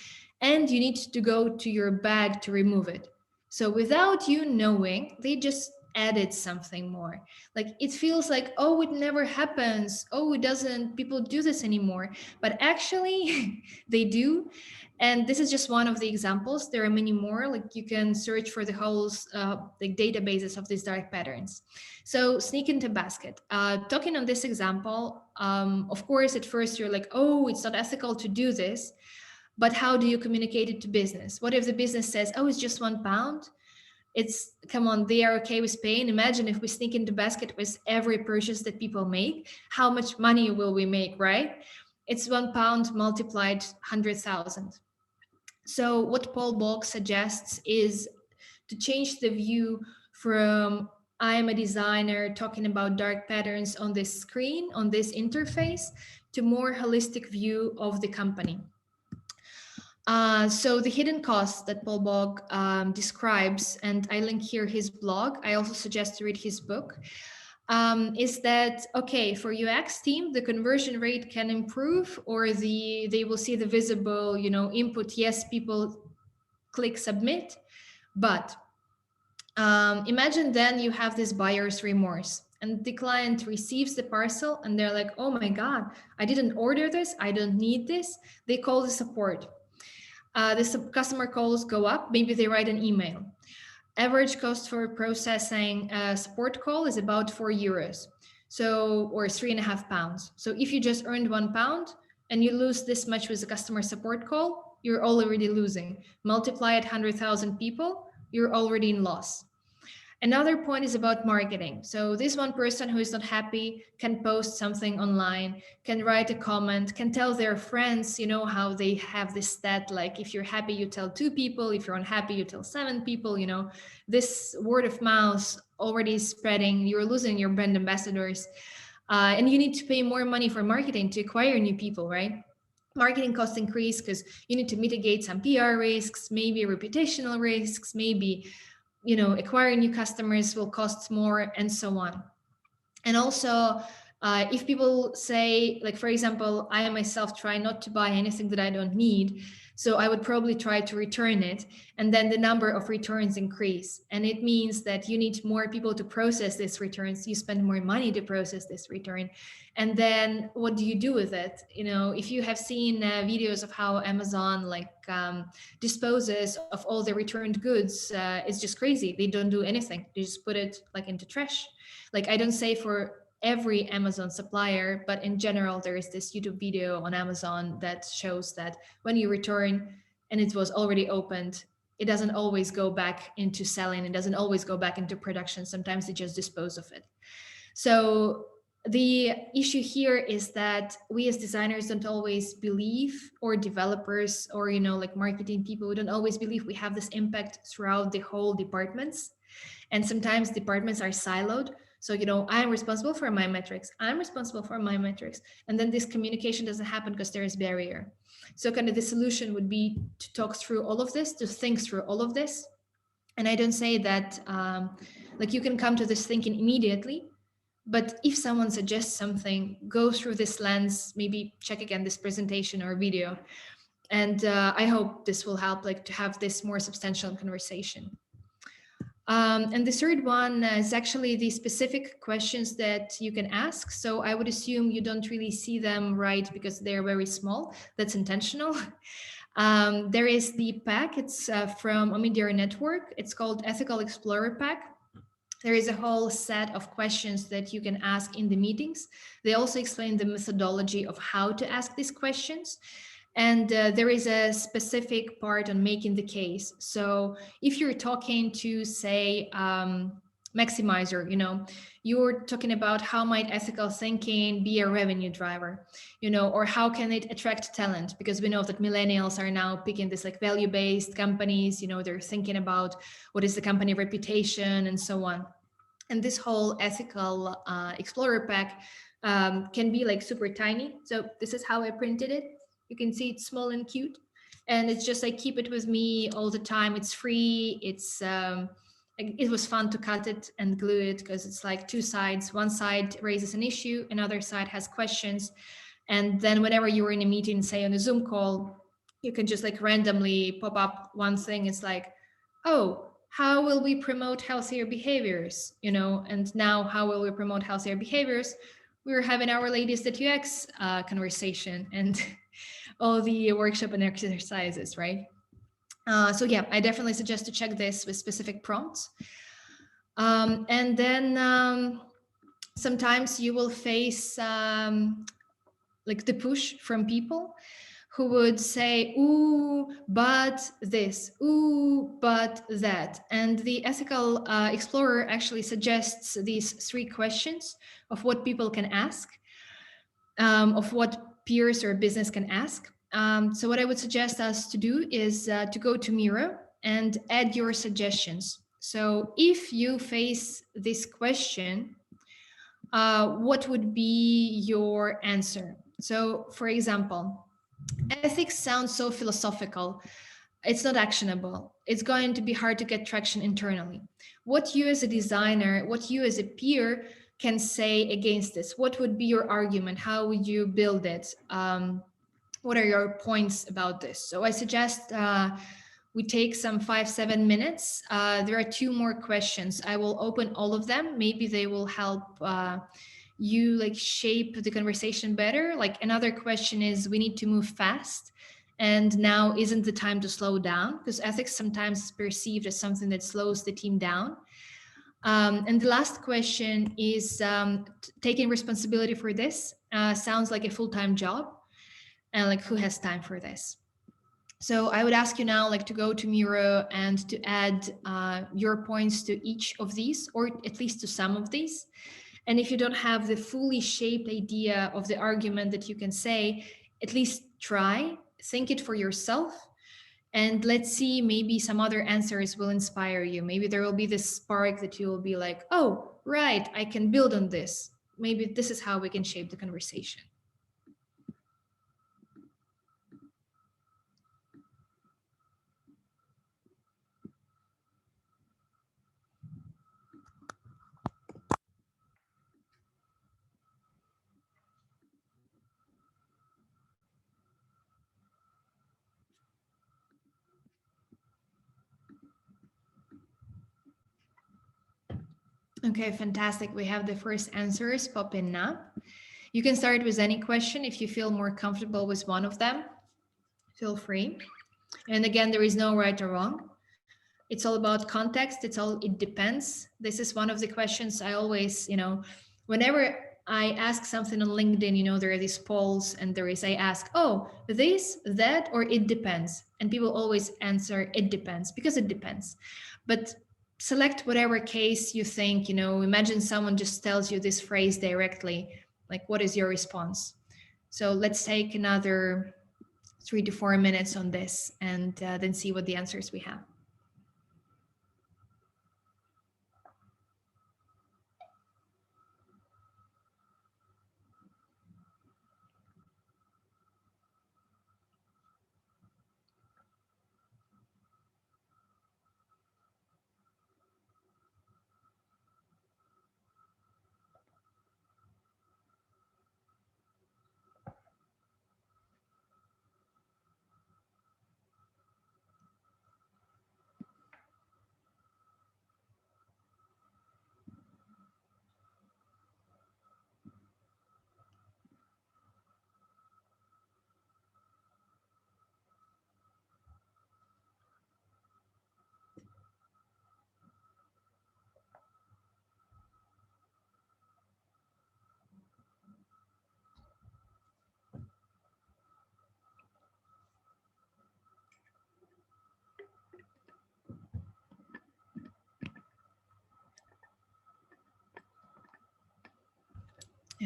and you need to go to your bag to remove it. So without you knowing, they just added something more. Like it feels like, oh, it never happens. Oh, it doesn't, people do this anymore. But actually they do. And this is just one of the examples. There are many more. Like you can search for the whole like databases of these dark patterns. So sneak into basket. Talking on this example, of course, at first you're like, oh, it's not ethical to do this. But how do you communicate it to business? What if the business says, oh, it's just £1? It's, come on, they are okay with paying. Imagine if we sneak into basket with every purchase that people make, how much money will we make, right? It's £1 multiplied 100,000. So what Paul Bogg suggests is to change the view from I am a designer talking about dark patterns on this screen, on this interface, to more holistic view of the company. So the hidden costs that Paul Bogg describes, and I link here his blog, I also suggest to read his book, is that, okay, for UX team, the conversion rate can improve, or they will see the visible, input, yes, people click submit, but imagine then you have this buyer's remorse and the client receives the parcel and they're like, oh my God, I didn't order this, I don't need this. They call the support. The customer calls go up, maybe they write an email. Average cost for processing a support call is about €4. So, or £3.50. So if you just earned £1 and you lose this much with a customer support call, you're already losing. Multiply it 100,000 people, you're already in loss. Another point is about marketing. So this one person who is not happy can post something online, can write a comment, can tell their friends, how they have this stat, like if you're happy, you tell 2 people, if you're unhappy, you tell 7 people, this word of mouth already is spreading, you're losing your brand ambassadors. And you need to pay more money for marketing to acquire new people, right? Marketing costs increase because you need to mitigate some PR risks, maybe reputational risks, maybe acquiring new customers will cost more, and so on. And also, if people say, like, for example, I myself try not to buy anything that I don't need, so I would probably try to return it, and then the number of returns increase. And it means that you need more people to process these returns. You spend more money to process this return. And then what do you do with it? If you have seen videos of how Amazon disposes of all the returned goods, it's just crazy. They don't do anything. They just put it into trash. Like, I don't say for every Amazon supplier, but in general, there is this YouTube video on Amazon that shows that when you return and it was already opened, it doesn't always go back into selling. It doesn't always go back into production. Sometimes they just dispose of it. So the issue here is that we as designers don't always believe, or developers, or marketing people, we don't always believe we have this impact throughout the whole departments. And sometimes departments are siloed. So, you know, I'm responsible for my metrics. I'm responsible for my metrics. And then this communication doesn't happen because there is barrier. So kind of the solution would be to talk through all of this, to think through all of this. And I don't say that like you can come to this thinking immediately, but if someone suggests something, go through this lens, maybe check again this presentation or video. And I hope this will help like to have this more substantial conversation. And the third one is actually the specific questions that you can ask. So I would assume you don't really see them right because they're very small. That's intentional. There is the pack. It's from Omidyar Network. It's called Ethical Explorer Pack. There is a whole set of questions that you can ask in the meetings. They also explain the methodology of how to ask these questions. And there is a specific part on making the case. So if you're talking to, say, Maximizer, you know, you're talking about how might ethical thinking be a revenue driver, you know, or how can it attract talent? Because we know that millennials are now picking this like value-based companies, you know, they're thinking about what is the company reputation and so on. And this whole ethical explorer pack can be like super tiny. So this is how I printed it. You can see it's small and cute. And it's just like keep it with me all the time. It's free. It was fun to cut it and glue it because it's like two sides. One side raises an issue, another side has questions. And then whenever you're in a meeting, say on a Zoom call, you can just like randomly pop up one thing. It's like, oh, how will we promote healthier behaviors? You know, and now how will we promote healthier behaviors? We're having our latest at UX conversation and all the workshop and exercises, right? So yeah, I definitely suggest to check this with specific prompts. And then sometimes you will face like the push from people who would say, ooh, but this, ooh, but that. And the ethical explorer actually suggests these three questions of what people can ask, of what peers or business can ask. So what I would suggest us to do is to go to Miro and add your suggestions. So if you face this question, what would be your answer? So for example, ethics sounds so philosophical. It's not actionable. It's going to be hard to get traction internally. What you as a designer, what you as a peer can say against this? What would be your argument? How would you build it? What are your points about this? So I suggest we take some 5-7 minutes. There are two more questions. I will open all of them. Maybe they will help you like shape the conversation better. Like another question is, we need to move fast. And now isn't the time to slow down? Because ethics sometimes is perceived as something that slows the team down. And the last question is taking responsibility for this sounds like a full-time job. And like, who has time for this? So I would ask you now like to go to Miro and to add your points to each of these, or at least to some of these. And if you don't have the fully shaped idea of the argument that you can say, at least try, think it for yourself. And let's see, maybe some other answers will inspire you. Maybe there will be this spark that you will be like, oh, right, I can build on this. Maybe this is how we can shape the conversation. Okay, fantastic. We have the first answers popping up. You can start with any question. If you feel more comfortable with one of them, feel free. And again, there is no right or wrong. It's all about context. It depends. This is one of the questions I always, whenever I ask something on LinkedIn, there are these polls and I ask, oh, this, that, or it depends. And people always answer, it depends, because it depends. But select whatever case you think, imagine someone just tells you this phrase directly, like, what is your response? So let's take another 3 to 4 minutes on this and then see what the answers we have.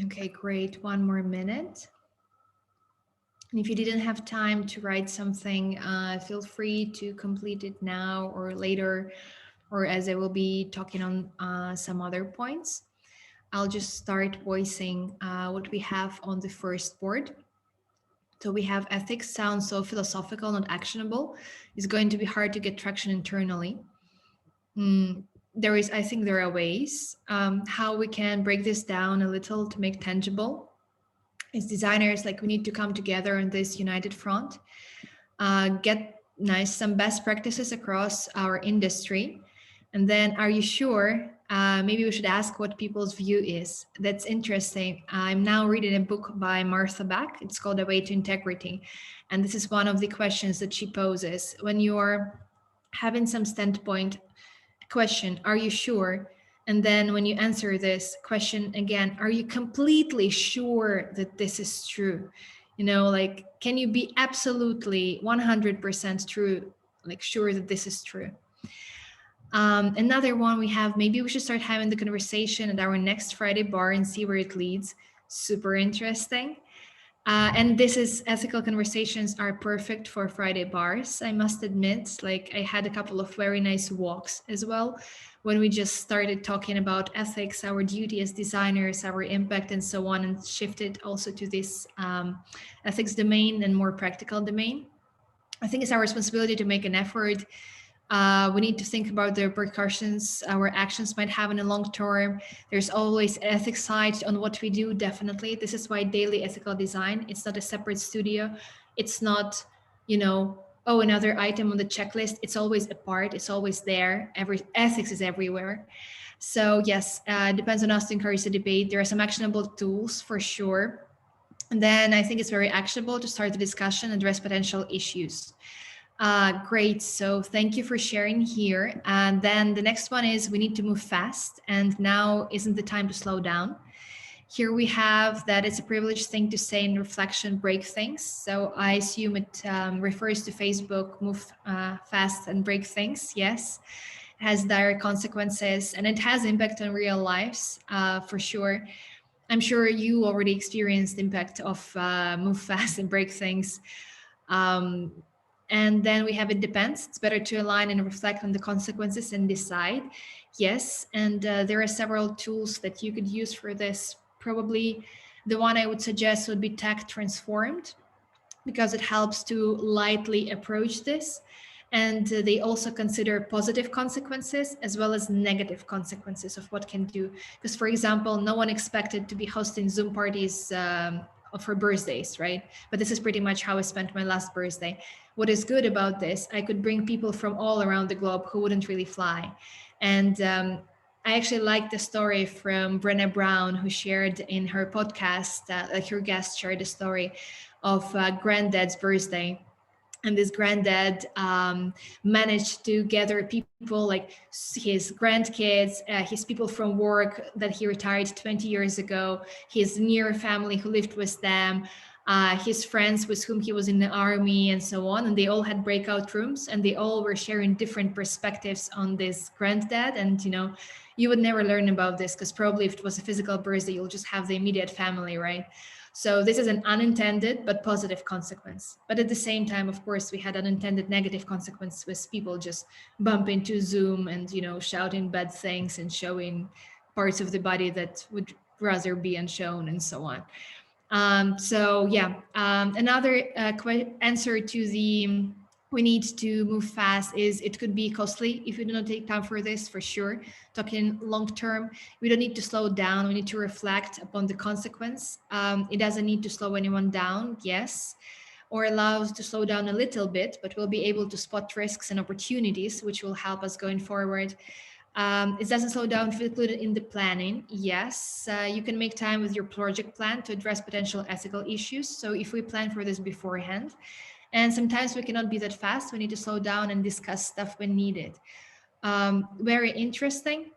Okay, great. One more minute. And if you didn't have time to write something, feel free to complete it now or later, or as I will be talking on some other points. I'll just start voicing what we have on the first board. So we have ethics sounds so philosophical, not actionable. It's going to be hard to get traction internally. Mm, I think there are ways how we can break this down a little to make tangible. As designers, like we need to come together on this united front, get some best practices across our industry. And then, are you sure? Maybe we should ask what people's view is. That's interesting. I'm now reading a book by Martha Beck. It's called A Way to Integrity. And this is one of the questions that she poses. When you're having some standpoint, question, are you sure? And then when you answer this question again, are you completely sure that this is true? Like, can you be absolutely 100% true, like sure that this is true? Another one we have, maybe we should start having the conversation at our next Friday bar and see where it leads. Super interesting. And this is ethical conversations are perfect for Friday bars. I must admit, like I had a couple of very nice walks as well when we just started talking about ethics, our duty as designers, our impact, and so on, and shifted also to this ethics domain and more practical domain. I think it's our responsibility to make an effort. We need to think about the repercussions our actions might have in the long term. There's always ethics side on what we do, definitely. This is why daily ethical design, it's not a separate studio. It's not, oh, another item on the checklist. It's always a part, it's always there. Every ethics is everywhere. So yes, depends on us to encourage the debate. There are some actionable tools for sure. And then I think it's very actionable to start the discussion and address potential issues. Great. So thank you for sharing here. And then the next one is we need to move fast. And now isn't the time to slow down. Here we have that it's a privileged thing to say in reflection, break things. So I assume it refers to Facebook, move fast and break things. Yes. It has dire consequences and it has impact on real lives for sure. I'm sure you already experienced the impact of move fast and break things. Um, and then we have it depends. It's better to align and reflect on the consequences and decide. Yes. And there are several tools that you could use for this. Probably the one I would suggest would be tech transformed because it helps to lightly approach this. And they also consider positive consequences as well as negative consequences of what can do. Because, for example, no one expected to be hosting Zoom parties for birthdays, right? But this is pretty much how I spent my last birthday. What is good about this, I could bring people from all around the globe who wouldn't really fly. And I actually like the story from Brené Brown, who shared in her podcast, like her guest shared the story of granddad's birthday. And this granddad managed to gather people like his grandkids, his people from work that he retired 20 years ago, his near family who lived with them, his friends with whom he was in the army and so on. And they all had breakout rooms and they all were sharing different perspectives on this granddad. And, you would never learn about this because probably if it was a physical birthday, you'll just have the immediate family, right? So this is an unintended but positive consequence. But at the same time, of course, we had unintended negative consequence with people just bump into Zoom and, shouting bad things and showing parts of the body that would rather be unshown and so on. So yeah, another answer to the we need to move fast is it could be costly if we do not take time for this, for sure. Talking long term, we don't need to slow down. We need to reflect upon the consequence. It doesn't need to slow anyone down, yes, or allow us to slow down a little bit, but we'll be able to spot risks and opportunities, which will help us going forward. It doesn't slow down if included in the planning. Yes, you can make time with your project plan to address potential ethical issues. So if we plan for this beforehand, and sometimes we cannot be that fast, we need to slow down and discuss stuff when needed. Very interesting.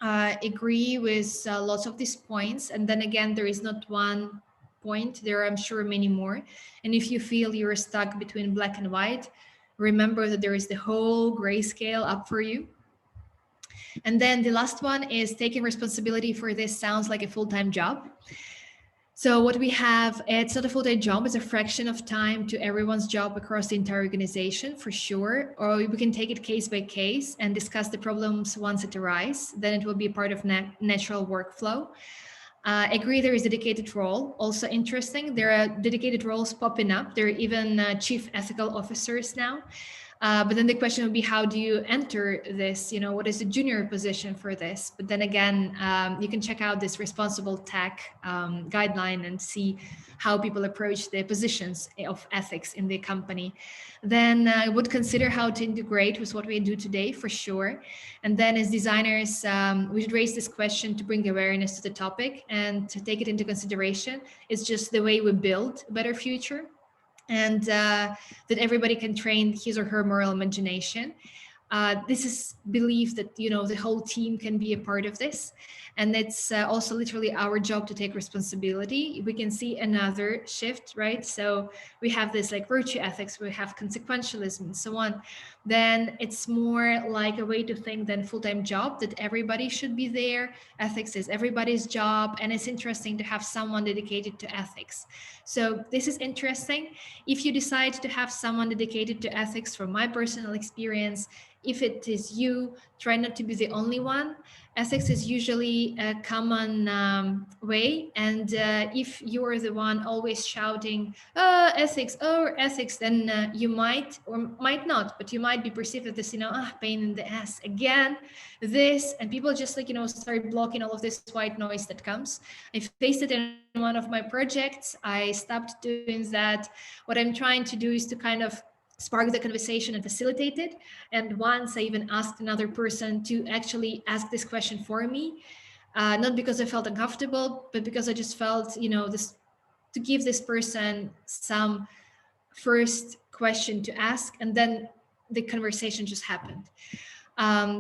Agree with lots of these points. And then again, there is not one point. There are, I'm sure, many more. And if you feel you're stuck between black and white, remember that there is the whole grayscale up for you. And then the last one is taking responsibility for this sounds like a full-time job. So what we have, it's not a full-time job, it's a fraction of time to everyone's job across the entire organization for sure. Or we can take it case by case and discuss the problems once it arise. Then it will be a part of natural workflow. Agree there is a dedicated role. Also interesting, there are dedicated roles popping up. There are even chief ethical officers now. But then the question would be, how do you enter this? You know, what is the junior position for this? But then again, you can check out this responsible tech guideline and see how people approach the positions of ethics in the company. Then I would consider how to integrate with what we do today for sure. And then as designers, we should raise this question to bring awareness to the topic and to take it into consideration. It's just the way we build a better future, and that everybody can train his or her moral imagination. This is belief that, you know, the whole team can be a part of this, and it's also literally our job to take responsibility. We can see another shift, right? So we have this like virtue ethics, we have consequentialism and so on. Then it's more like a way to think than full-time job, that everybody should be there. Ethics is everybody's job, and it's interesting to have someone dedicated to ethics. So this is interesting. If you decide to have someone dedicated to ethics, from my personal experience, if it is you, try not to be the only one. Ethics is usually a common way. And if you are the one always shouting, oh, ethics, then you might or might not, but you might be perceived as this, you know, pain in the ass again, this, and people just like, you know, start blocking all of this white noise that comes. I faced it in one of my projects. I stopped doing that. What I'm trying to do is to kind of spark the conversation and facilitate it. And once I even asked another person to actually ask this question for me, not because I felt uncomfortable, but because I just felt, you know, this, to give this person some first question to ask, and then the conversation just happened.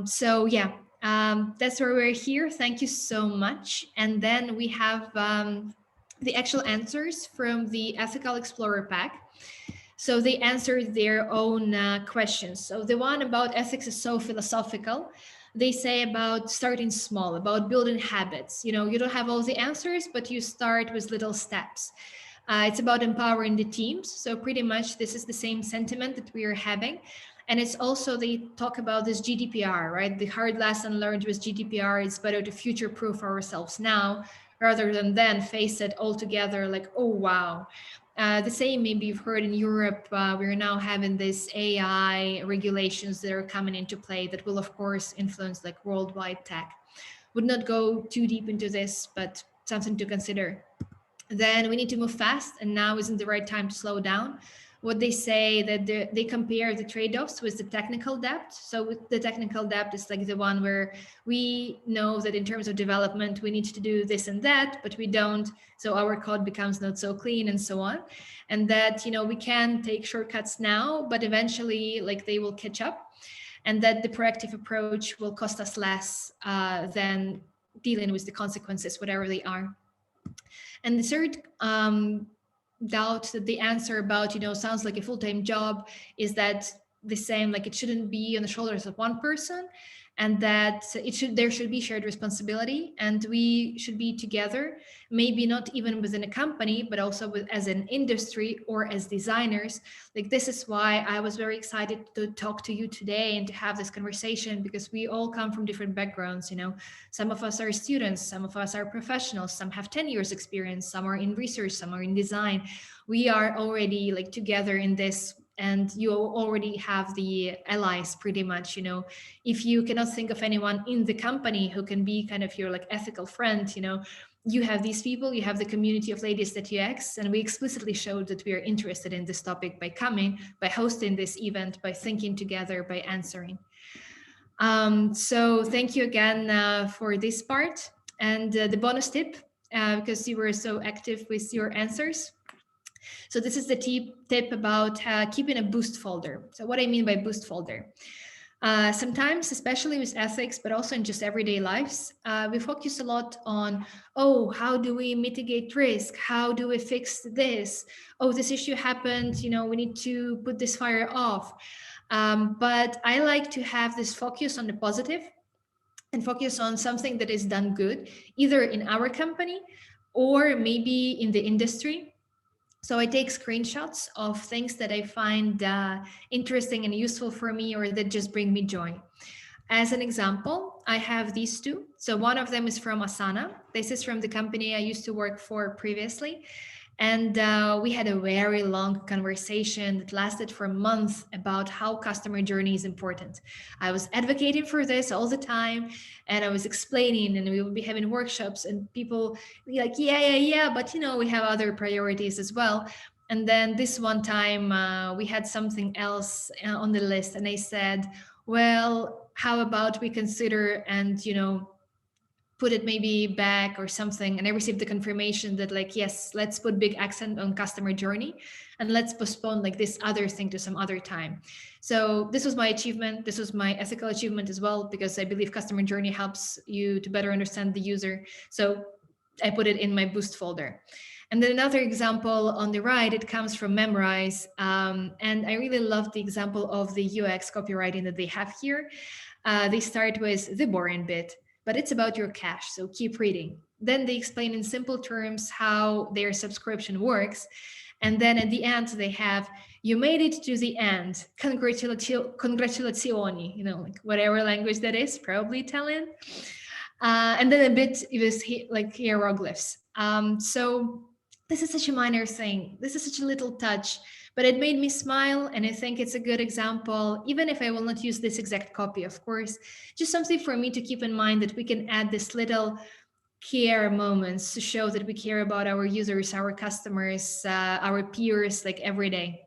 So yeah, that's where we're here. Thank you so much. And then we have the actual answers from the Ethical Explorer pack. So they answered their own questions. So the one about ethics is so philosophical. They say about starting small, about building habits. You know, you don't have all the answers, but you start with little steps. It's about empowering the teams. So pretty much this is the same sentiment that we are having. And it's also, they talk about this GDPR, right? The hard lesson learned with GDPR is better to future-proof ourselves now rather than then face it all together like, oh, wow. The same maybe you've heard in Europe, we're now having this AI regulations that are coming into play that will, of course, influence like worldwide tech. Would not go too deep into this, but something to consider. Then we need to move fast, and now isn't the right time to slow down. What they say that they compare the trade-offs with the technical debt. So with the technical debt is like the one where we know that in terms of development we need to do this and that, but we don't, so our code becomes not so clean and so on. And that, you know, we can take shortcuts now, but eventually like they will catch up, and that the proactive approach will cost us less than dealing with the consequences, whatever they are. And the third doubt, that the answer about, you know, sounds like a full-time job, is that the same, like it shouldn't be on the shoulders of one person, and that there should be shared responsibility, and we should be together, maybe not even within a company, but also as an industry or as designers. Like this is why I was very excited to talk to you today and to have this conversation, because we all come from different backgrounds. You know, some of us are students, some of us are professionals, some have 10 years experience, some are in research, some are in design. We are already like together in this, and you already have the allies pretty much. You know, if you cannot think of anyone in the company who can be kind of your like ethical friend, you know, you have these people, you have the community of ladies at UX, and we explicitly showed that we are interested in this topic by coming, by hosting this event, by thinking together, by answering. So thank you again for this part. And the bonus tip, because you were so active with your answers. So this is the tip about keeping a boost folder. So what I mean by boost folder. Sometimes, especially with ethics, but also in just everyday lives, we focus a lot on, oh, how do we mitigate risk? How do we fix this? Oh, this issue happened, you know, we need to put this fire off. But I like to have this focus on the positive. and focus on something that is done good, either in our company or maybe in the industry. So I take screenshots of things that I find interesting and useful for me, or that just bring me joy. As an example, I have these two. So one of them is from Asana. This is from the company I used to work for previously. And we had a very long conversation that lasted for months about how customer journey is important. I was advocating for this all the time, and I was explaining, and we would be having workshops, and people be like, yeah, but we have other priorities as well. And then this one time, we had something else on the list, and I said, well, how about we consider and put it maybe back or something. And I received the confirmation that, like, yes, let's put big accent on customer journey, and let's postpone like this other thing to some other time. So this was my achievement. This was my ethical achievement as well, because I believe customer journey helps you to better understand the user. So I put it in my boost folder. And then another example on the right, it comes from Memrise. And I really love the example of the UX copywriting that they have here. They start with the boring bit, but it's about your cash, so keep reading. Then they explain in simple terms how their subscription works. And then at the end, they have, you made it to the end. Congratulazioni, like whatever language that is, probably Italian. And then a bit with like hieroglyphs. So this is such a minor thing. This is such a little touch, but it made me smile. And I think it's a good example, even if I will not use this exact copy, of course, just something for me to keep in mind, that we can add this little care moments to show that we care about our users, our customers, our peers, like every day.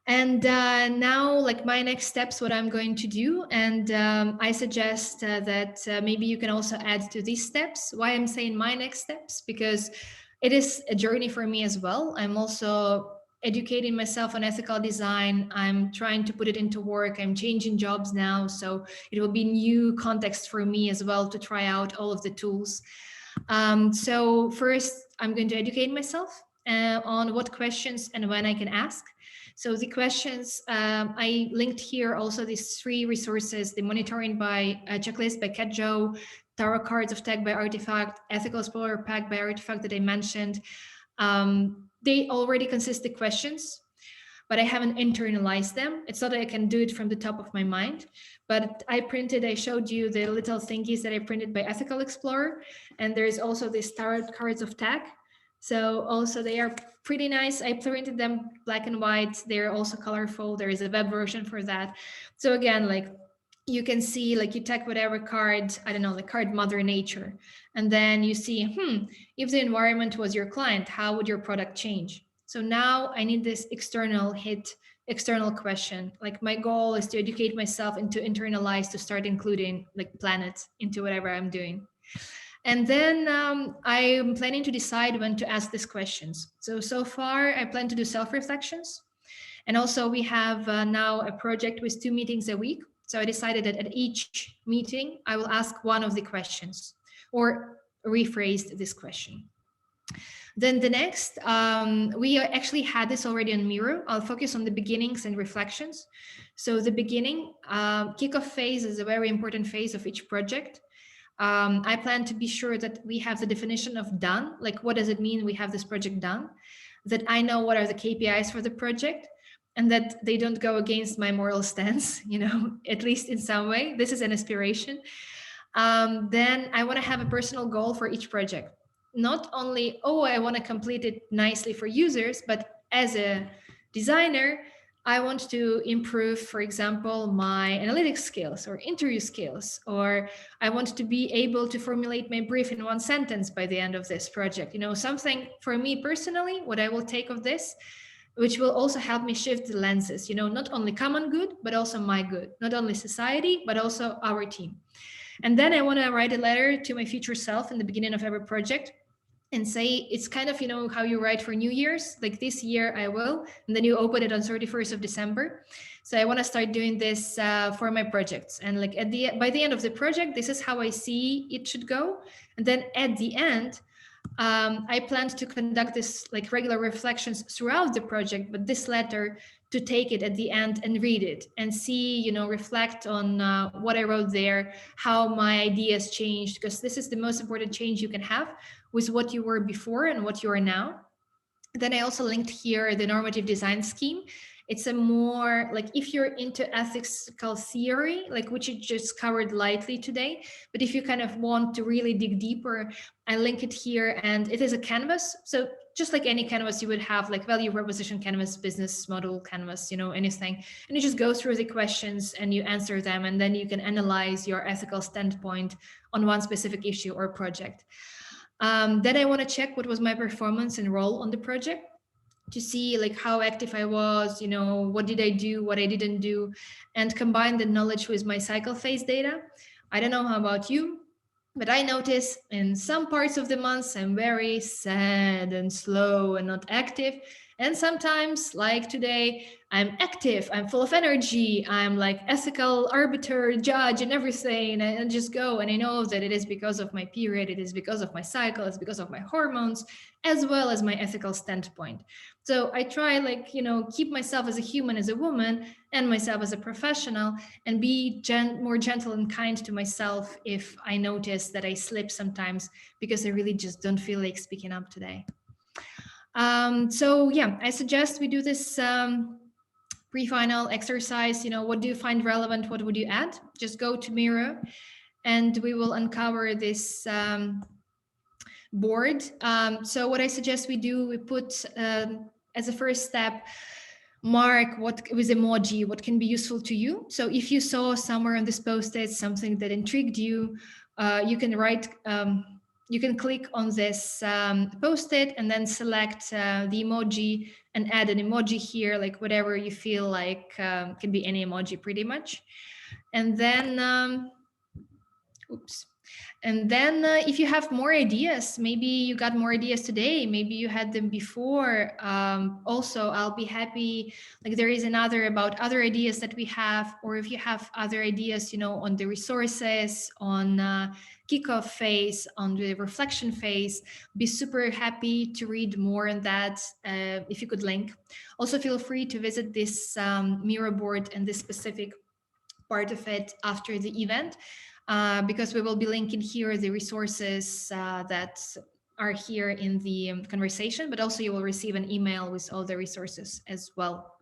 And now, like my next steps, what I'm going to do, and I suggest that maybe you can also add to these steps. Why I'm saying my next steps? Because it is a journey for me as well. I'm also educating myself on ethical design. I'm trying to put it into work. I'm changing jobs now, so it will be new context for me as well to try out all of the tools. So first, I'm going to educate myself on what questions and when I can ask. So the questions, I linked here also these 3 resources: the monitoring by checklist by Joe, tarot cards of tech by Artifact, ethical explorer pack by Artifact that I mentioned. They already consist of questions, but I haven't internalized them. It's not that I can do it from the top of my mind, but I showed you the little thingies that I printed by Ethical Explorer. And there's also this tarot cards of tech. So also they are pretty nice. I printed them black and white. They're also colorful. There is a web version for that. So again, like you can see, like you take whatever card, I don't know, the card Mother Nature, and then you see, if the environment was your client, how would your product change? So now I need this external question. Like my goal is to educate myself and to internalize, to start including like planet into whatever I'm doing. And then I'm planning to decide when to ask these questions. So far, I plan to do self-reflections. And also we have now a project with 2 meetings a week. So I decided that at each meeting, I will ask one of the questions or rephrase this question. Then the next, we actually had this already on Miro. I'll focus on the beginnings and reflections. So the beginning, kickoff phase is a very important phase of each project. I plan to be sure that we have the definition of done, like what does it mean we have this project done, that I know what are the KPIs for the project, and that they don't go against my moral stance, at least in some way. This is an aspiration. Then I want to have a personal goal for each project. Not only, I want to complete it nicely for users, but as a designer, I want to improve, for example, my analytics skills or interview skills, or I want to be able to formulate my brief in 1 sentence by the end of this project. Something for me personally, what I will take of this, which will also help me shift the lenses, not only common good, but also my good, not only society, but also our team. And then I want to write a letter to my future self in the beginning of every project and say, it's kind of, how you write for New Year's, like this year I will, and then you open it on 31st of December. So I want to start doing this for my projects. And like by the end of the project, this is how I see it should go. And then at the end, I planned to conduct this like regular reflections throughout the project, but this letter to take it at the end and read it and see, reflect on what I wrote there, how my ideas changed, because this is the most important change you can have with what you were before and what you are now. Then I also linked here the normative design scheme. It's a more like if you're into ethical theory, like which you just covered lightly today, but if you kind of want to really dig deeper, I link it here, and it is a canvas. So just like any canvas you would have, like value proposition canvas, business model canvas, anything, and you just go through the questions and you answer them, and then you can analyze your ethical standpoint on one specific issue or project. Then I want to check what was my performance and role on the project to see like how active I was, what did I do, what I didn't do, and combine the knowledge with my cycle phase data. I don't know how about you, but I notice in some parts of the months I'm very sad and slow and not active. And sometimes, like today, I'm active, I'm full of energy, I'm like ethical arbiter, judge, and everything. And I just go. And I know that it is because of my period, it is because of my cycle, it's because of my hormones, as well as my ethical standpoint. So I try, like, keep myself as a human, as a woman, and myself as a professional, and be more gentle and kind to myself if I notice that I slip sometimes because I really just don't feel like speaking up today. So yeah, I suggest we do this pre-final exercise. What do you find relevant? What would you add? Just go to Miro, and we will uncover this board. So what I suggest we do, we put as a first step, mark what with emoji, what can be useful to you. So if you saw somewhere on this post-it something that intrigued you, you can write. You can click on this post-it and then select the emoji and add an emoji here, like whatever you feel like can be any emoji pretty much. And then, oops. And then if you have more ideas, maybe you got more ideas today, maybe you had them before. Also, I'll be happy. Like there is another about other ideas that we have, or if you have other ideas, on the resources, on kickoff phase, on the reflection phase, be super happy to read more on that if you could link. Also, feel free to visit this Miro board and this specific part of it after the event, because we will be linking here the resources that are here in the conversation, but also you will receive an email with all the resources as well.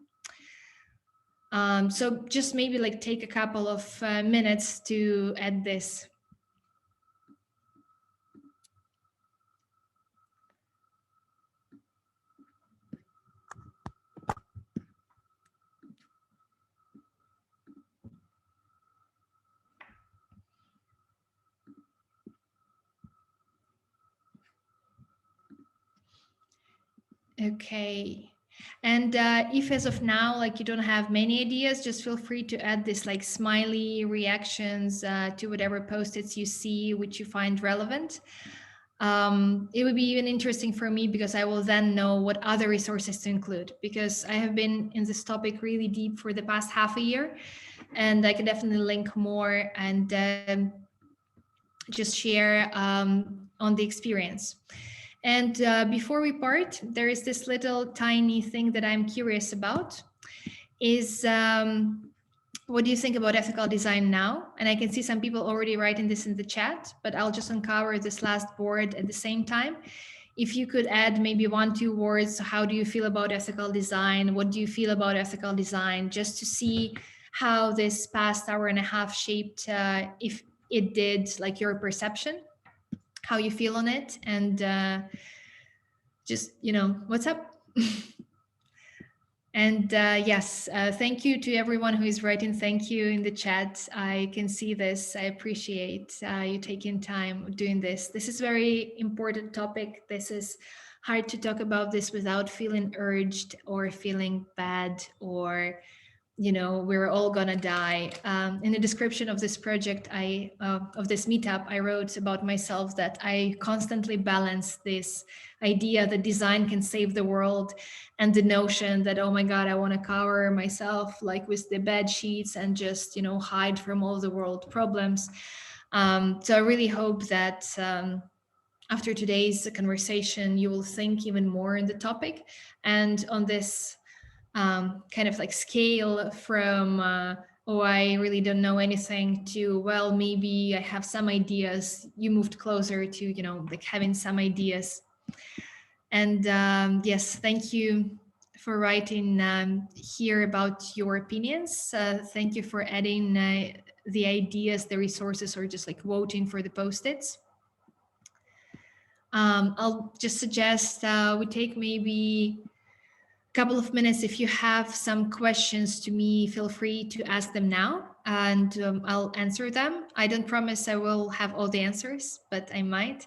So just maybe like take a couple of minutes to add this. Okay. And if as of now, like you don't have many ideas, just feel free to add this like smiley reactions to whatever post-its you see, which you find relevant. It would be even interesting for me because I will then know what other resources to include, because I have been in this topic really deep for the past half a year, and I can definitely link more and just share on the experience. And before we part, there is this little tiny thing that I'm curious about is what do you think about ethical design now? And I can see some people already writing this in the chat, but I'll just uncover this last board at the same time. If you could add maybe 1-2 words, how do you feel about ethical design? What do you feel about ethical design? Just to see how this past hour and a half shaped, if it did, like your perception, how you feel on it, and just, what's up? And yes, thank you to everyone who is writing. Thank you in the chat. I can see this. I appreciate you taking time doing this. This is very important topic. This is hard to talk about this without feeling urged or feeling bad or we're all gonna die. In the description of this project, of this meetup, I wrote about myself that I constantly balance this idea that design can save the world and the notion that, oh my God, I want to cover myself like with the bed sheets and just, hide from all the world problems. So I really hope that after today's conversation, you will think even more on the topic and on this kind of like scale from oh, I really don't know anything to, well, maybe I have some ideas. You moved closer to, like having some ideas. And yes, thank you for writing here about your opinions. Thank you for adding the ideas, the resources, or just like voting for the post-its. I'll just suggest we take maybe a couple of minutes. If you have some questions to me, feel free to ask them now and I'll answer them. I don't promise I will have all the answers, but I might.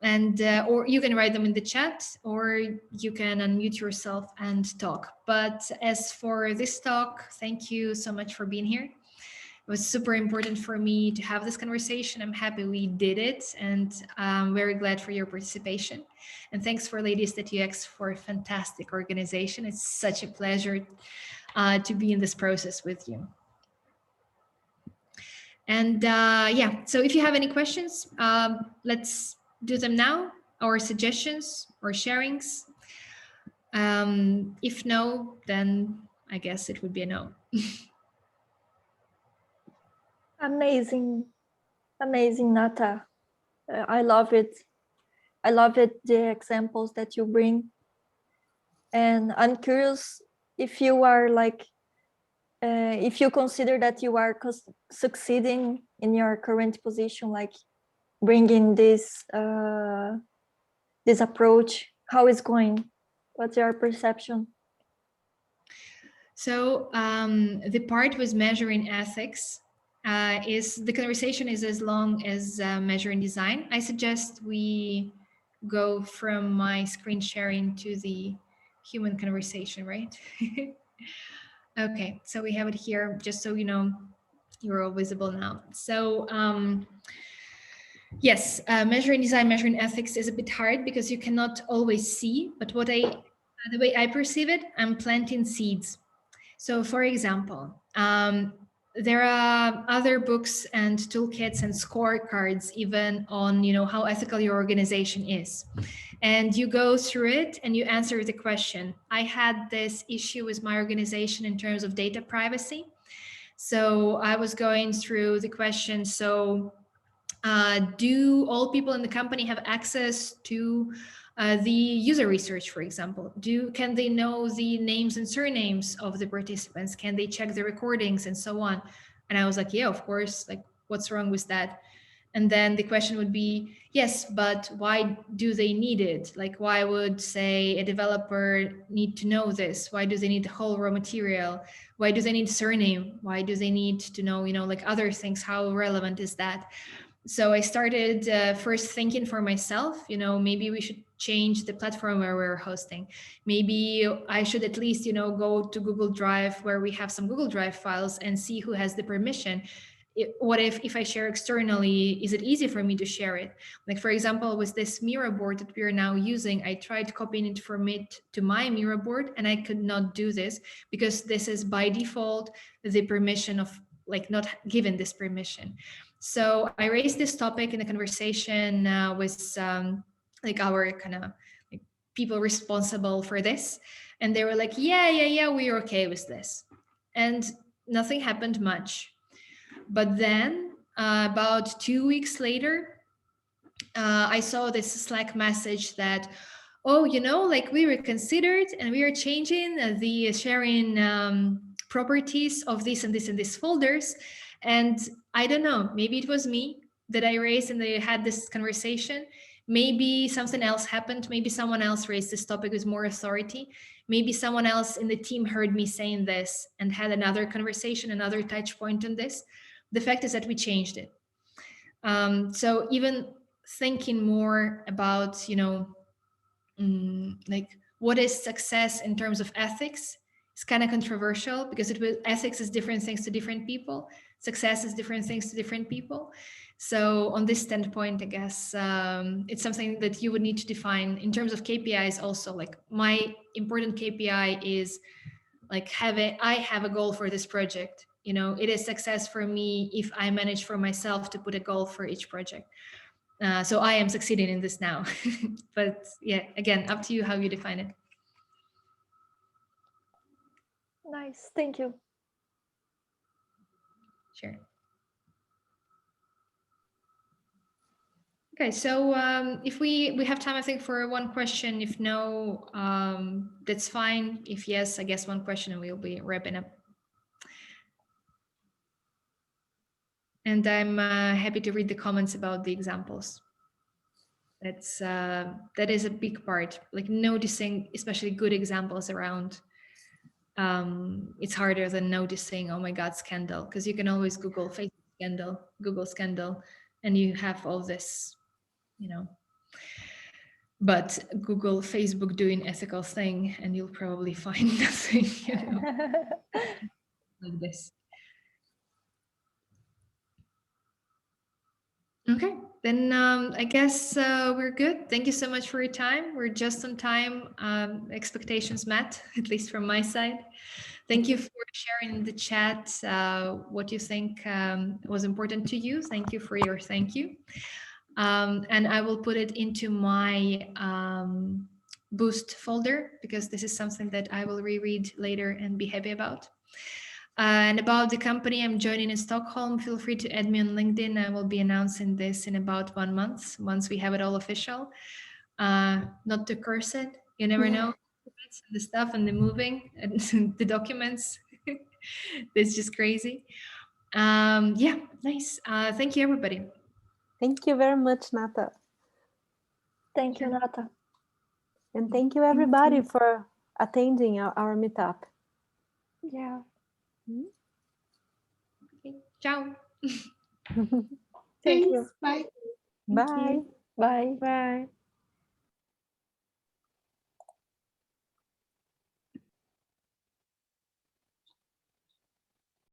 And or you can write them in the chat, or you can unmute yourself and talk. But as for this talk, thank you so much for being here. It was super important for me to have this conversation. I'm happy we did it, and I'm very glad for your participation. And thanks for Ladies at UX for a fantastic organization. It's such a pleasure to be in this process with you. And yeah, so if you have any questions, let's do them now, or suggestions or sharings. If no, then I guess it would be a no. Amazing, amazing, Nata. I love it. I love it, the examples that you bring. And I'm curious if you are like, if you consider that you are succeeding in your current position, like bringing this this approach. How is going? What's your perception? So the part with measuring ethics is the conversation is as long as measuring design. I suggest we go from my screen sharing to the human conversation, right? Okay, so we have it here, just so you know, you're all visible now. So yes, measuring design, measuring ethics is a bit hard because you cannot always see, but the way I perceive it, I'm planting seeds. So for example, there are other books and toolkits and scorecards even on, how ethical your organization is. And you go through it and you answer the question. I had this issue with my organization in terms of data privacy. So I was going through the question. So do all people in the company have access to the user research, for example? Can they know the names and surnames of the participants? Can they check the recordings and so on? And I was like, yeah, of course. Like, what's wrong with that? And then the question would be, yes, but why do they need it? Like, why would, say, a developer need to know this? Why do they need the whole raw material? Why do they need surname? Why do they need to know, like other things? How relevant is that? So I started first thinking for myself, maybe we should change the platform where we're hosting. Maybe I should at least, go to Google Drive where we have some Google Drive files and see who has the permission. What if I share externally, is it easy for me to share it? Like, for example, with this Miro board that we are now using, I tried copying it from it to my Miro board and I could not do this because this is by default the permission of, like, not given this permission. So I raised this topic in a conversation with like our kind of like people responsible for this, and they were like, yeah, we're okay with this, and nothing happened much. But then about 2 weeks later, I saw this Slack message that, oh, like we reconsidered and we are changing the sharing properties of this and this and these folders. And I don't know, maybe it was me that I raised and they had this conversation. Maybe something else happened. Maybe someone else raised this topic with more authority. Maybe someone else in the team heard me saying this and had another conversation, another touch point on this. The fact is that we changed it. So even thinking more about, like what is success in terms of ethics is kind of controversial because ethics is different things to different people. Success is different things to different people. So on this standpoint, I guess it's something that you would need to define in terms of KPIs also. Like my important KPI is like I have a goal for this project. It is success for me if I manage for myself to put a goal for each project. So I am succeeding in this now. But yeah, again, up to you how you define it. Nice. Thank you. Sure. Okay, so if we have time, I think, for one question. If no, that's fine. If yes, I guess one question and we'll be wrapping up. And I'm happy to read the comments about the examples. That is a big part, like noticing especially good examples around. It's harder than noticing, oh my God, scandal, because you can always Google Facebook scandal, Google scandal, and you have all this, but Google Facebook doing ethical thing and you'll probably find nothing, like this. Okay, then I guess we're good. Thank you so much for your time. We're just on time. Expectations met, at least from my side. Thank you for sharing in the chat what you think was important to you. Thank you for your thank you. And I will put it into my boost folder because this is something that I will reread later and be happy about. And about the company I'm joining in Stockholm, feel free to add me on LinkedIn. I will be announcing this in about 1 month once we have it all official. Not to curse it, you never know. The stuff and the moving and the documents. It's just crazy. Yeah, nice. Thank you, everybody. Thank you very much, Nata. Thank you, Nata. And thank you, everybody, for attending our meetup. Yeah. Okay. Ciao. Thank you. Bye. Bye. Bye. Bye.